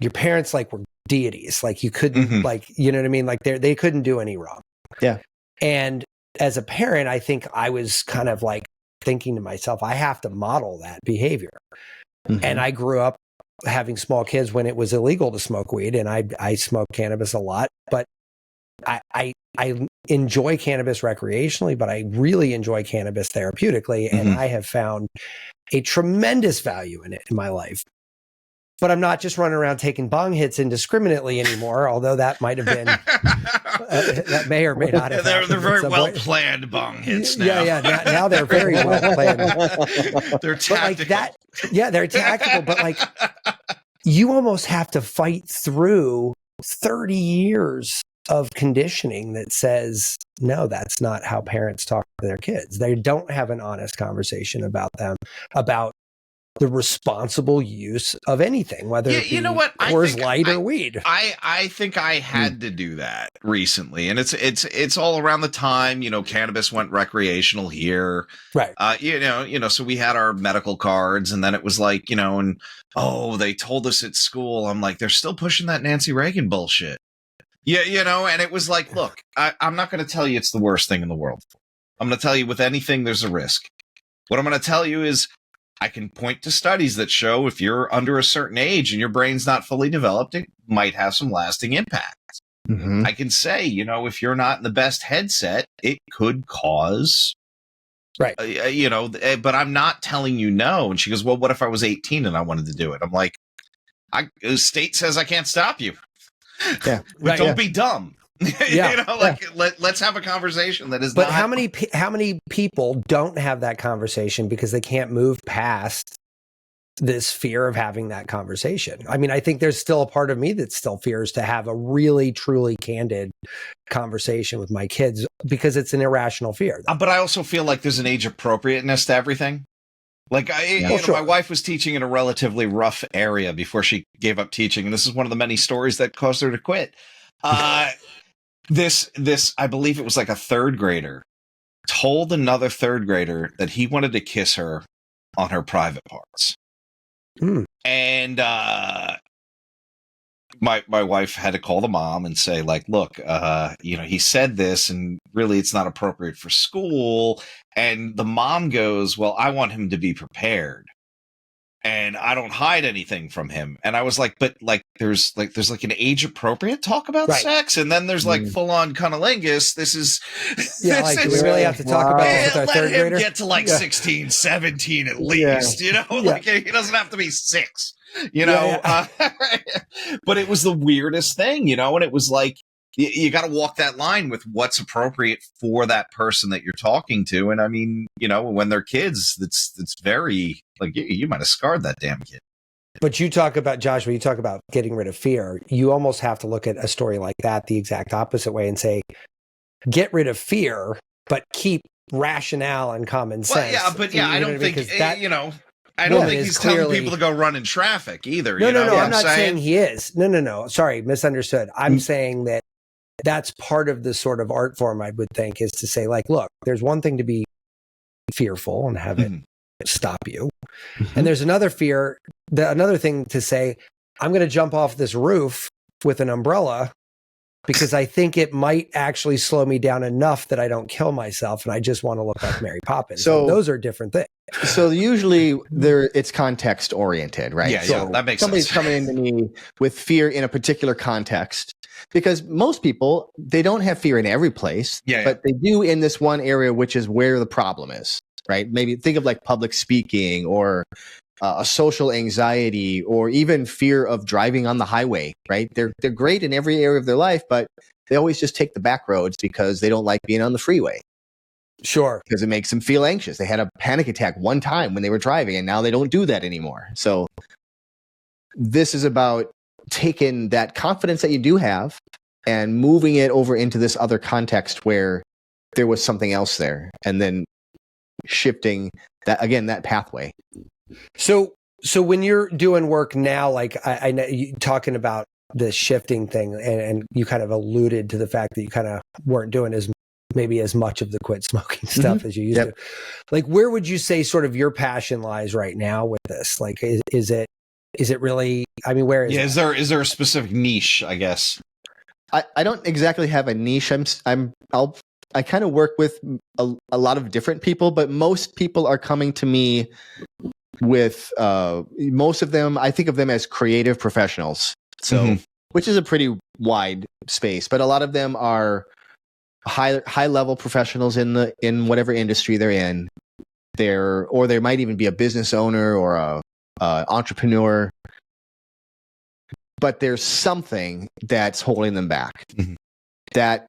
your parents like were deities. Like you couldn't like, you know what I mean? Like they couldn't do any wrong. Yeah. And as a parent, I think I was kind of like thinking to myself, I have to model that behavior. Mm-hmm. And I grew up having small kids when it was illegal to smoke weed, and I smoked cannabis a lot, but I enjoy cannabis recreationally, but I really enjoy cannabis therapeutically. And I have found a tremendous value in it in my life. But I'm not just running around taking bong hits indiscriminately anymore, although that might have been, that may or may not have They're very well-planned bong hits now. Yeah. Now they're very well-planned. They're tactical. They're tactical, but like you almost have to fight through 30 years of conditioning that says, no, that's not how parents talk to their kids. They don't have an honest conversation about the responsible use of anything, whether it be Coors Light or weed. I think I had to do that recently, and it's all around the time cannabis went recreational here, right? So we had our medical cards, and then it was like and they told us at school. I'm like, they're still pushing that Nancy Reagan bullshit. Yeah, and it was like, look, I'm not going to tell you it's the worst thing in the world. I'm going to tell you with anything there's a risk. What I'm going to tell you is, I can point to studies that show if you're under a certain age and your brain's not fully developed, it might have some lasting impacts. Mm-hmm. I can say, if you're not in the best headset, it could cause, right? But I'm not telling you no. And she goes, well, what if I was 18 and I wanted to do it? I'm like, the state says I can't stop you. Yeah, don't be dumb. Let's have a conversation that is. But how many people don't have that conversation because they can't move past this fear of having that conversation. I mean, I think there's still a part of me that still fears to have a really, truly candid conversation with my kids because it's an irrational fear. But I also feel like there's an age appropriateness to everything. Like my wife was teaching in a relatively rough area before she gave up teaching. And this is one of the many stories that caused her to quit. This, I believe it was like a third grader told another third grader that he wanted to kiss her on her private parts. And my wife had to call the mom and say, like, look, he said this and really it's not appropriate for school. And the mom goes, well, I want him to be prepared. And I don't hide anything from him. And I was like, but like, there's an age appropriate talk about sex. And then there's like full on cunnilingus. This is, do we really have to talk about this with our third grader? Let him get to like 16, 17 at least, like he doesn't have to be 6, but it was the weirdest thing, and it was like, you got to walk that line with what's appropriate for that person that you're talking to. And I mean, when they're kids, it's very like you might have scarred that damn kid. But you talk about, Josh, when you talk about getting rid of fear, you almost have to look at a story like that the exact opposite way and say, get rid of fear, but keep rationale and common sense. I don't think, I don't think he's telling people to go run in traffic either. No, I'm not saying he is. No. Sorry, misunderstood. I'm saying that that's part of the sort of art form, I would think, is to say, like, look, there's one thing to be fearful and have it stop you. And there's another thing to say, I'm going to jump off this roof with an umbrella because I think it might actually slow me down enough that I don't kill myself and I just want to look like Mary Poppins. So those are different things. So usually it's context oriented, right? Yeah, that makes sense. Somebody's coming into me with fear in a particular context because most people, they don't have fear in every place, but they do in this one area, which is where the problem is, right? Maybe think of like public speaking or a social anxiety or even fear of driving on the highway, right? They're great in every area of their life, but they always just take the back roads because they don't like being on the freeway. Sure. Because it makes them feel anxious. They had a panic attack one time when they were driving, and now they don't do that anymore. So this is about taking that confidence that you do have and moving it over into this other context where there was something else there, and then shifting that pathway. So when you're doing work now, like I know you talking about the shifting thing, and you kind of alluded to the fact that you kind of weren't doing as much of the quit smoking stuff as you used to. Like, where would you say sort of your passion lies right now with this? Like, is it really, I mean, where is it? Is there a specific niche, I guess? I don't exactly have a niche. I kind of work with a lot of different people, but most people are coming to me with, most of them, I think of them as creative professionals. So, which is a pretty wide space, but a lot of them are high level professionals in whatever industry they're in. Or there might even be a business owner or a entrepreneur, but there's something that's holding them back. That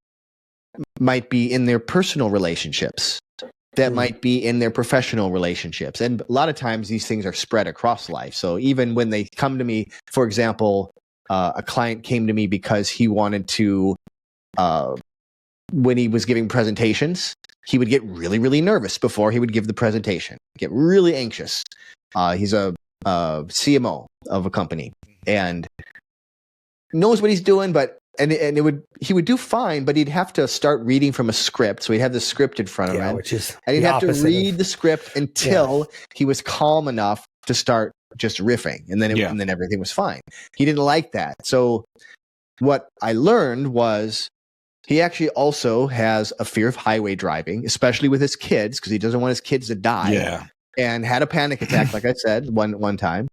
might be in their personal relationships, that might be in their professional relationships, and a lot of times these things are spread across life. So even when they come to me, for example, a client came to me because he wanted to when he was giving presentations, he would get really, really nervous before he would give the presentation, get really anxious. He's a CMO of a company and knows what he's doing, but he would do fine, but he'd have to start reading from a script. So he'd have the script in front of him, and he'd have to read the script until he was calm enough to start just riffing, and then everything was fine. He didn't like that. So what I learned was he actually also has a fear of highway driving, especially with his kids, because he doesn't want his kids to die. Yeah. And had a panic attack, like I said, one time.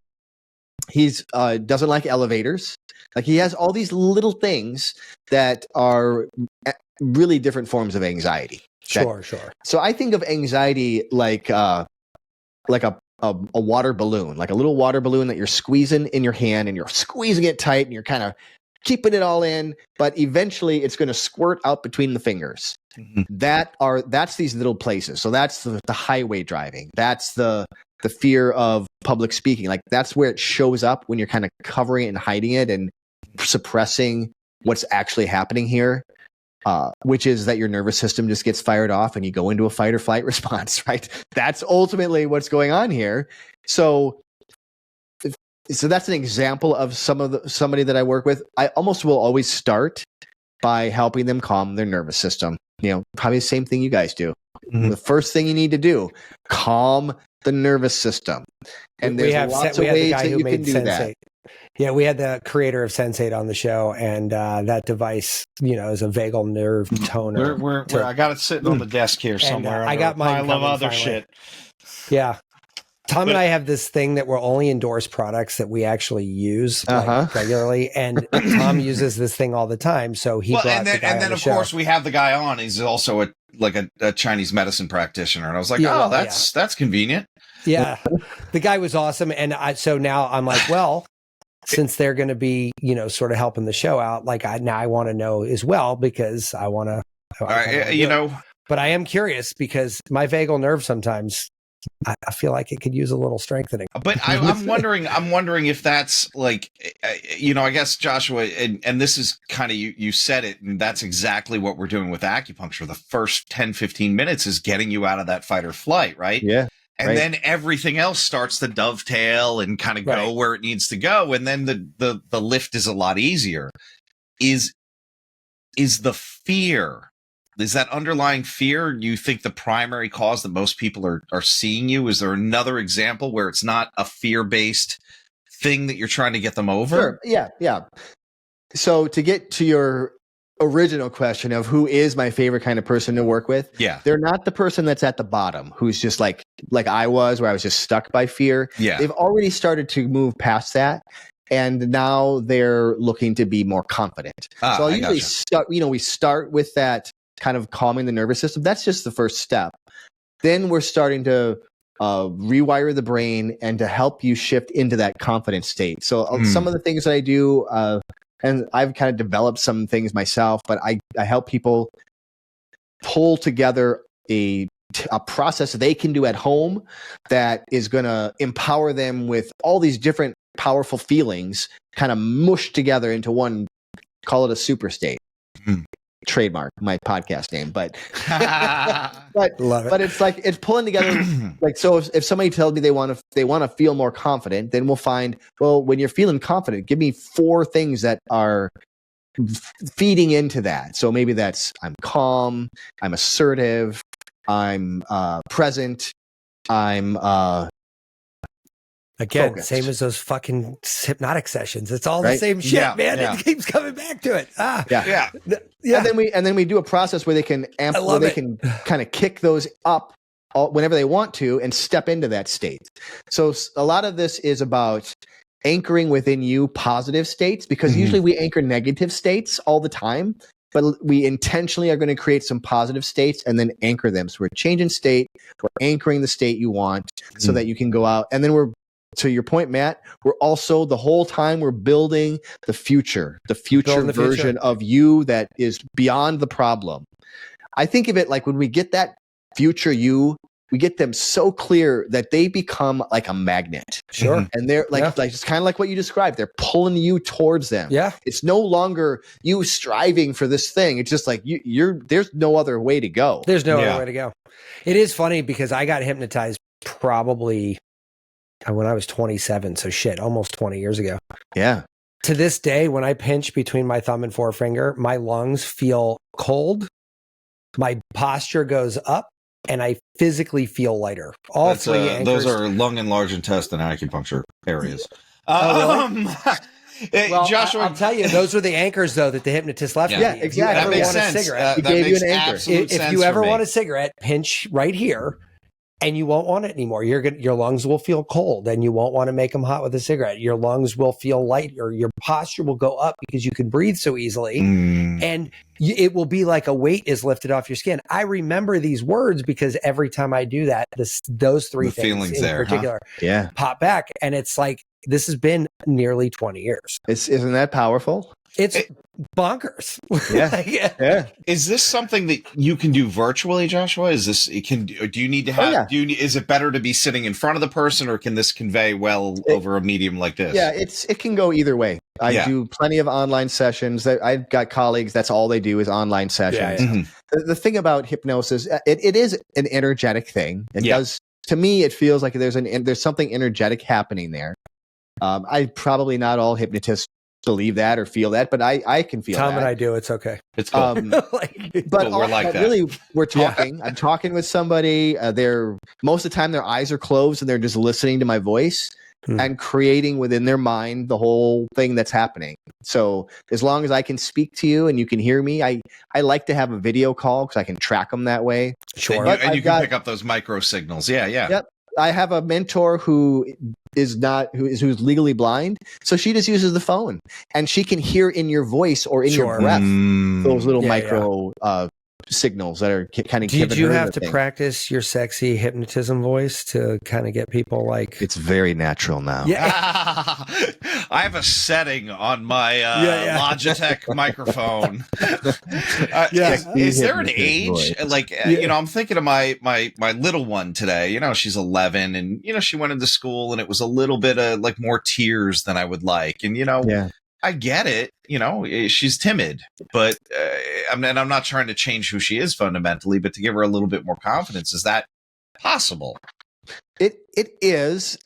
He's doesn't like elevators. Like, he has all these little things that are really different forms of anxiety. Sure. So I think of anxiety like a water balloon, like a little water balloon that you're squeezing in your hand, and you're squeezing it tight, and you're kind of keeping it all in, but eventually it's going to squirt out between the fingers. That's these little places. So that's the highway driving. That's the the fear of public speaking. Like that's where it shows up when you're kind of covering it and hiding it and suppressing what's actually happening here. Which is that your nervous system just gets fired off and you go into a fight or flight response, right? That's ultimately what's going on here. So that's an example of somebody that I work with. I almost will always start by helping them calm their nervous system. Probably the same thing you guys do. Mm-hmm. The first thing you need to do, calm the nervous system. And there's lots of ways that you can do that. Yeah, we had the creator of Sensate on the show, and that device, is a vagal nerve toner. I got it sitting on the desk here somewhere. I got mine. I love other shit. Yeah. Tom and I have this thing that we're only endorse products that we actually use regularly, and Tom uses this thing all the time. So he brought the guy on the show. Of course we have the guy on. He's also a Chinese medicine practitioner, and I was like, that's convenient. Yeah, the guy was awesome, and so now I'm like, well, since they're going to be, sort of helping the show out, I want to know as well, because I want to, but I am curious because my vagal nerve sometimes, I feel like it could use a little strengthening. But I'm wondering if that's I guess Joshua, and this is kind of, you said it, and that's exactly what we're doing with acupuncture. The first 10, 15 minutes is getting you out of that fight or flight, right? Yeah. And then everything else starts to dovetail and kind of go where it needs to go. And then the lift is a lot easier. Is the fear, is that underlying fear, you think, the primary cause that most people are seeing you? Is there another example where it's not a fear-based thing that you're trying to get them over? Sure. Yeah. So to get to your original question of who is my favorite kind of person to work with, they're not the person that's at the bottom who's just like I was, where I was just stuck by fear. They've already started to move past that, and now they're looking to be more confident. So I'll usually start, we start with that kind of calming the nervous system. That's just the first step. Then we're starting to rewire the brain and to help you shift into that confident state. So some of the things that I do, and I've kind of developed some things myself, but I help people pull together a process they can do at home that is going to empower them with all these different powerful feelings kind of mushed together into one, call it a super state. Trademark my podcast name, but but it's like, it's pulling together. So if somebody tells me they want to feel more confident, then we'll find, well, when you're feeling confident, give me 4 things that are feeding into that. So maybe that's, I'm calm, I'm assertive, I'm present, I'm again, focused. Same as those fucking hypnotic sessions. It's all the same shit, man. It keeps coming back to it. Yeah. And then we do a process where they can can kind of kick those up whenever they want to and step into that state. So a lot of this is about anchoring within you positive states, because usually we anchor negative states all the time, but we intentionally are going to create some positive states and then anchor them. So we're changing state, we're anchoring the state you want so that you can go out. And then to your point, Matt, we're also, the whole time, we're building the future version of you that is beyond the problem. I think of it like when we get that future you, we get them so clear that they become like a magnet. Sure. And they're like it's kind of like what you described. They're pulling you towards them. Yeah. It's no longer you striving for this thing. It's just like there's no other way to go. There's no other way to go. It is funny because I got hypnotized probably when I was 27. So almost 20 years ago. Yeah. To this day, when I pinch between my thumb and forefinger, my lungs feel cold. My posture goes up, and I physically feel lighter. All three anchors. Those are lung and large intestine acupuncture areas. Really? Well, Joshua, I'll tell you, those were the anchors, though, that the hypnotist left me. Yeah, exactly. That makes sense. He gave you an anchor. If you ever want a cigarette, pinch right here, and you won't want it anymore. Your lungs will feel cold, and you won't want to make them hot with a cigarette. Your lungs will feel lighter. Your posture will go up because you can breathe so easily, and it will be like a weight is lifted off your skin. I remember these words because every time I do that, those three things in particular pop back, and it's like this has been nearly 20 years. Isn't that powerful? It's bonkers. Yeah. Is this something that you can do virtually, Joshua? Is this do you need to have is it better to be sitting in front of the person, or can this convey over a medium like this? Yeah, it can go either way. I do plenty of online sessions. I've got colleagues that's all they do is online sessions. Yeah. Mm-hmm. The thing about hypnosis, it is an energetic thing. It does, to me, it feels like there's something energetic happening there. I probably not all hypnotists believe that or feel that, but I can feel Tom that. and I do. It's okay. It's cool. But we're like that. Really, we're talking. I'm talking with somebody. They're most of the time their eyes are closed and they're just listening to my voice and creating within their mind the whole thing that's happening. So as long as I can speak to you and you can hear me, I like to have a video call because I can track them that way. Sure. And you can pick up those micro signals. Yeah. Yep. I have a mentor who's legally blind, so she just uses the phone, and she can hear in your voice or in your breath those little micro signals that are kind of. Did you have to practice your sexy hypnotism voice to kind of get people like? It's very natural now. Yeah, I have a setting on my Logitech microphone. Is there an age? Like, I'm thinking of my little one today. She's 11, and she went into school, and it was a little bit of like more tears than I would like, and I get it. She's timid, but I'm not trying to change who she is fundamentally, but to give her a little bit more confidence. Is that possible? It is.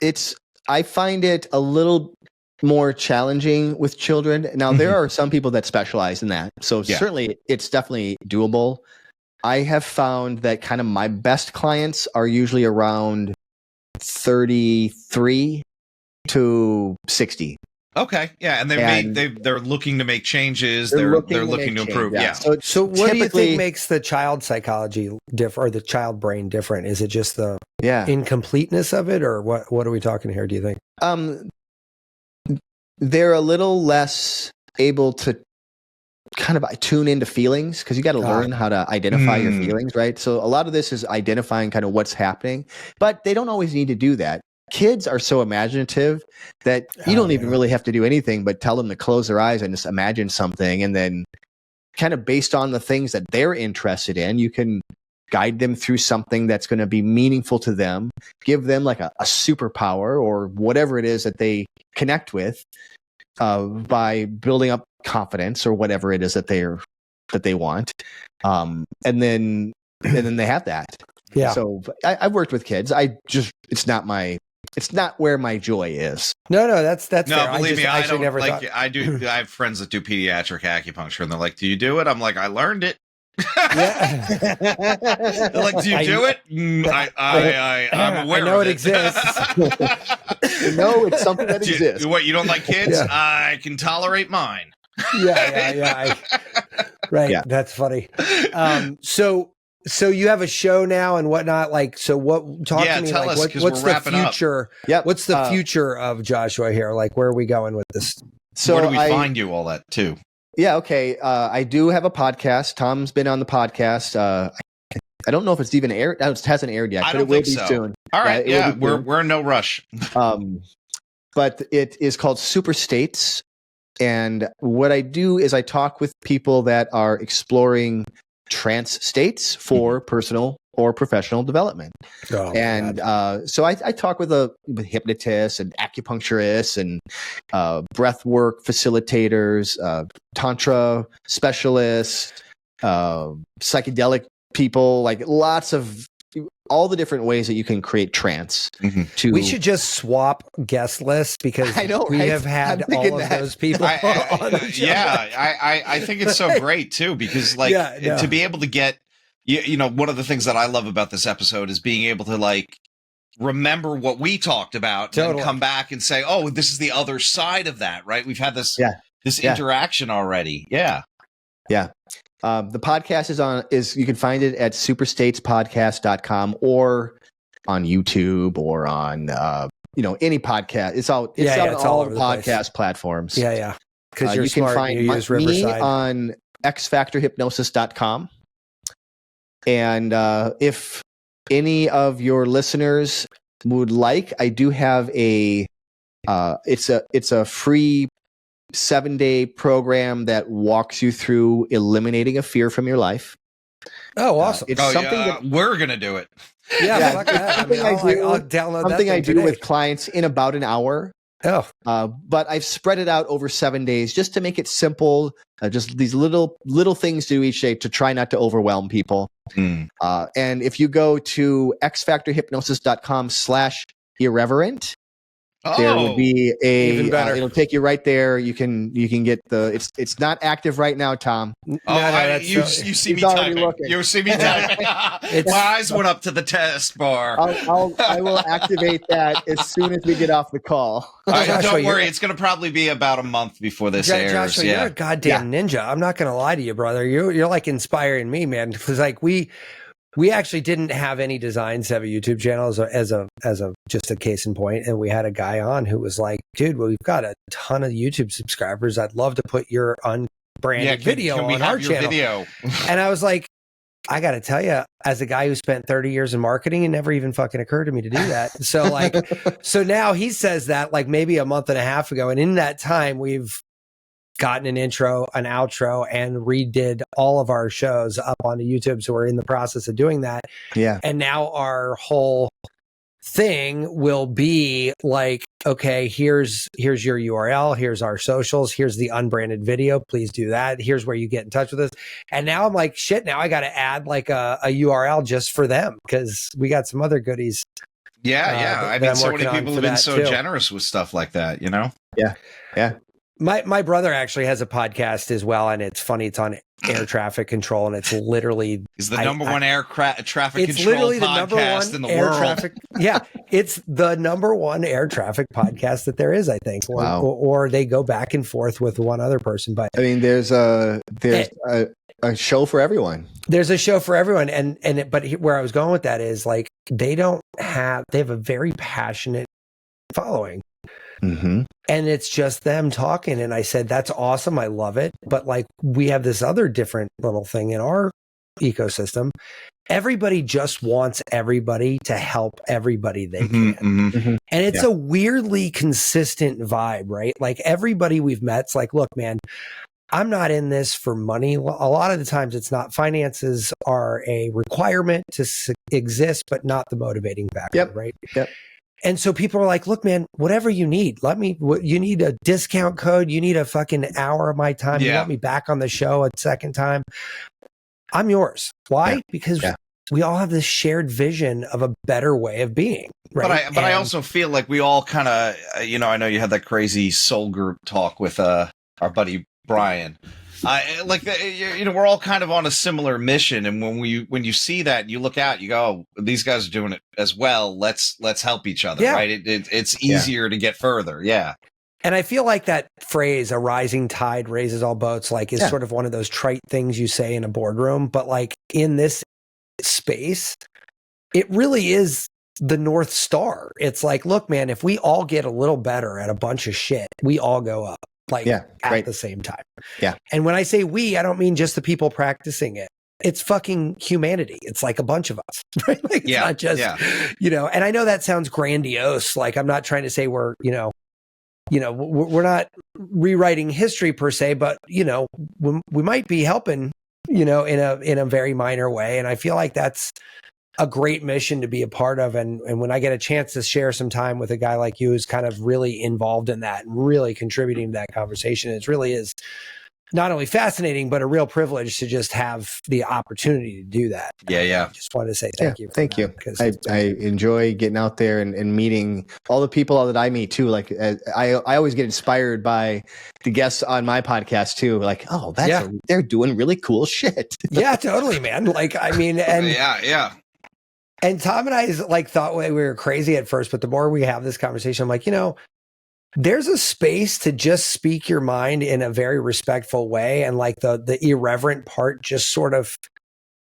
I find it a little more challenging with children. Now, there are some people that specialize in that. So certainly it's definitely doable. I have found that kind of my best clients are usually around 33 to 60. Okay, yeah, and they're looking to make changes. They're looking to improve. Yeah. So what do you think makes the child psychology different, or the child brain different? Is it just the incompleteness of it, or what are we talking here? Do you think? They're a little less able to kind of tune into feelings because you got to learn how to identify your feelings, right? So a lot of this is identifying kind of what's happening, but they don't always need to do that. Kids are so imaginative that you don't even really have to do anything but tell them to close their eyes and just imagine something. And then kind of based on the things that they're interested in, you can guide them through something that's going to be meaningful to them, give them like a superpower or whatever it is that they connect with by building up confidence or whatever it is that they want. And then they have that. Yeah. So I've worked with kids. It's not where my joy is. No, that's no. Fair. Believe me, I don't never like. I do. I have friends that do pediatric acupuncture, and they're like, "Do you do it?" I'm like, "I learned it." They're like, "Do you do it?" I'm aware. I know it exists. No, it's something that exists. What, you don't like kids? Yeah. I can tolerate mine. Yeah. Right. Yeah. That's funny. So you have a show now and whatnot. Like, so what? Talk to me. Tell like, us, what's the future? Yep. What's the future of Joshua here? Like, where are we going with this? So where do we find you? All that too. Yeah. Okay. I do have a podcast. Tom's been on the podcast. I don't know if it's even aired. It hasn't aired yet, but it will be soon. All right. Yeah. We're in no rush. But it is called Super States. And what I do is I talk with people that are exploring trance states for personal or professional development. So I talk with hypnotists and acupuncturists and breath work facilitators, tantra specialists, psychedelic people, like lots of all the different ways that you can create trance. We should just swap guest lists because I know, we have had all of those people on the show. I think it's so great too, because to be able to get, one of the things that I love about this episode is being able to like remember what we talked about and come back and say, oh, this is the other side of that, right? We've had this interaction already. Yeah. The podcast is you can find it at superstatespodcast.com or on YouTube or on any podcast. It's all the podcast platforms. Yeah. Because you can find me on xfactorhypnosis.com. And if any of your listeners would like, I do have it's a free 7-day program that walks you through eliminating a fear from your life. Oh, awesome. It's something that we're going to do it. Yeah. Fuck that. I mean, I'll download something that I do today. with clients in about an hour. Oh. But I've spread it out over 7 days just to make it simple. Just these little things to do each day to try not to overwhelm people. And if you go to xfactorhypnosis.com/irreverent, there will be even better. it'll take you right there. You can get it's not active right now, Tom. You see me typing. You see me typing. My eyes went up to the test bar. I will activate that as soon as we get off the call. Don't worry, it's going to probably be about a month before this airs. Joshua, you're a goddamn ninja. I'm not going to lie to you, brother. You're like inspiring me, man. Because like we actually didn't have any designs to have a YouTube channel as a just a case in point. And we had a guy on who was like, dude, well, we've got a ton of YouTube subscribers. I'd love to put your unbranded video on our channel. And I was like, I got to tell you, as a guy who spent 30 years in marketing, it never even fucking occurred to me to do that. So like, so now he says that like maybe a month and a half ago. And in that time, we've gotten an intro, an outro, and redid all of our shows up onto YouTube. So we're in the process of doing that. Yeah. And now our whole thing will be like, okay, here's your URL, here's our socials, here's the unbranded video. Please do that. Here's where you get in touch with us. And now I'm like, shit, now I got to add like a URL just for them because we got some other goodies. Yeah. I mean, so many people have been so generous with stuff like that, you know? Yeah. My brother actually has a podcast as well, and it's funny. It's on air traffic control, and it's literally the number one traffic it's control literally podcast in the world. It's the number one air traffic podcast that there is, I think. Or they go back and forth with one other person. But I mean, there's a show for everyone. There's a show for everyone, but where I was going with that is like they have a very passionate following. Mm-hmm. And it's just them talking. And I said, that's awesome. I love it. But like, we have this other different little thing in our ecosystem. Everybody just wants everybody to help everybody they can. Mm-hmm. And it's a weirdly consistent vibe, right? Like everybody we've met's like, look, man, I'm not in this for money. A lot of the times it's not. Finances are a requirement to exist, but not the motivating factor, right? Yep. And so people are like, look, man, whatever you need, you need a discount code. You need a fucking hour of my time. You want me back on the show a second time. I'm yours. Why? Yeah. Because we all have this shared vision of a better way of being. Right. But I also feel like we all kind of, I know you had that crazy soul group talk with our buddy Brian. We're all kind of on a similar mission, and when you see that, you look out, you go, oh, these guys are doing it as well. Let's help each other, right? It's easier to get further, And I feel like that phrase, "a rising tide raises all boats," like is sort of one of those trite things you say in a boardroom, but like in this space, it really is the North Star. It's like, look, man, if we all get a little better at a bunch of shit, we all go up. At the same time. Yeah. And when I say we, I don't mean just the people practicing it. It's fucking humanity. It's like a bunch of us, right? Like it's not just, and I know that sounds grandiose. Like I'm not trying to say we're not rewriting history per se, but we might be helping, in a very minor way. And I feel like that's a great mission to be a part of. And when I get a chance to share some time with a guy like you who's kind of really involved in that and really contributing to that conversation, it really is not only fascinating, but a real privilege to just have the opportunity to do that. Yeah. I just wanted to say thank you. Thank you. I enjoy getting out there and meeting all the people that I meet too. Like I always get inspired by the guests on my podcast too. Like, oh, they're doing really cool shit. Yeah, totally, man. Like, I mean, and yeah. And Tom and I thought we were crazy at first, but the more we have this conversation, I'm like, there's a space to just speak your mind in a very respectful way. And like the irreverent part just sort of,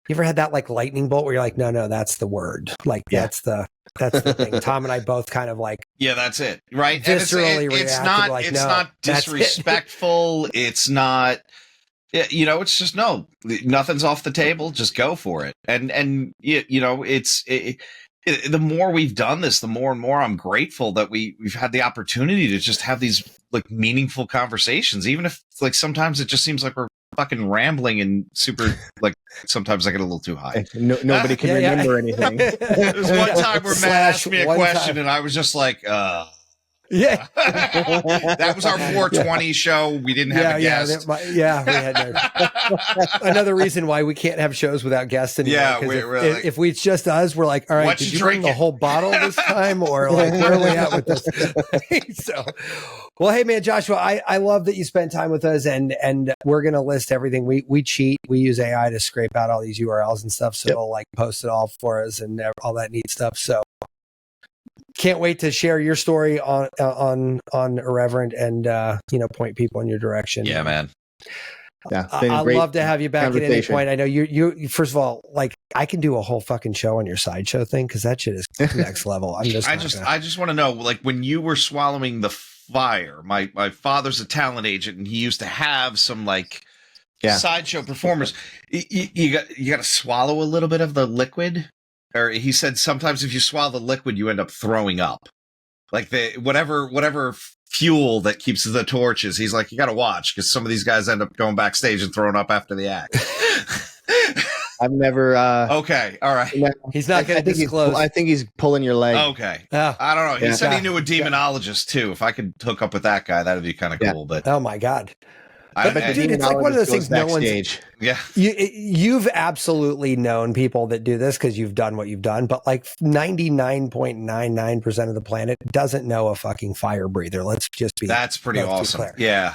you ever had that like lightning bolt where you're like, no, that's the word. Like that's the thing. Tom and I both kind of like, that's it. Right. Viscerally it's not disrespectful. It's not, it's just nothing's off the table. Just go for it. And the more we've done this, the more and more I'm grateful that we've had the opportunity to just have these like meaningful conversations, even if like sometimes it just seems like we're fucking rambling and super like sometimes I get a little too high. Nobody can remember anything. There was one time where Matt asked me a question and I was just like, Yeah. That was our 420 show. We didn't have a guest. We had no. Another reason why we can't have shows without guests anymore. Yeah, if it's just us, we're like, all right, did you bring the whole bottle this time? Or like, where are we at with this? So, well, hey, man, Joshua, I love that you spent time with us, and we're going to list everything. We cheat. We use AI to scrape out all these URLs and stuff. So it'll like post it all for us and all that neat stuff. So, can't wait to share your story on Irreverent and point people in your direction. Yeah, man. Yeah, I'd love to have you back at any point. I know you first of all, like I can do a whole fucking show on your Sideshow thing because that shit is next level. I just want to know, like when you were swallowing the fire, my father's a talent agent and he used to have some like Sideshow performers. You got to swallow a little bit of the liquid. Or he said sometimes if you swallow the liquid, you end up throwing up. Like the whatever fuel that keeps the torches. He's like, you got to watch because some of these guys end up going backstage and throwing up after the act. I've never. Okay, all right. He's not going to disclose. I think he's pulling your leg. Okay, I don't know. He said he knew a demonologist too. If I could hook up with that guy, that'd be kind of cool. But oh my god. Dude, it's like one of those things no one's... Yeah. You've absolutely known people that do this because you've done what you've done, but like 99.99% of the planet doesn't know a fucking fire breather. Let's just be... That's pretty awesome. Yeah.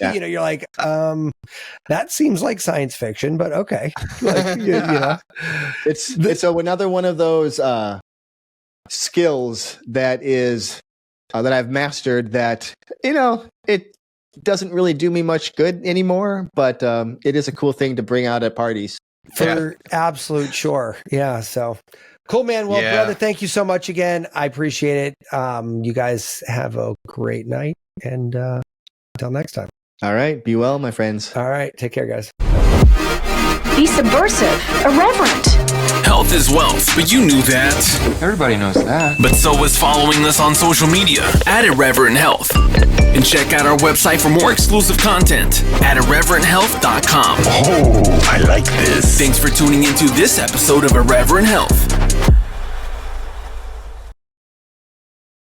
You're like, that seems like science fiction, but okay. Like, It's another one of those skills that is that I've mastered that, it doesn't really do me much good anymore, but it is a cool thing to bring out at parties. For absolute sure. Yeah. So cool, man. Well, brother, thank you so much again. I appreciate it. You guys have a great night and until next time. All right. Be well, my friends. All right. Take care, guys. Be subversive, irreverent. Health is wealth, but you knew that. Everybody knows that. But so is following us on social media at Irreverent Health. And check out our website for more exclusive content at irreverenthealth.com. Oh, I like this. Thanks for tuning into this episode of Irreverent Health.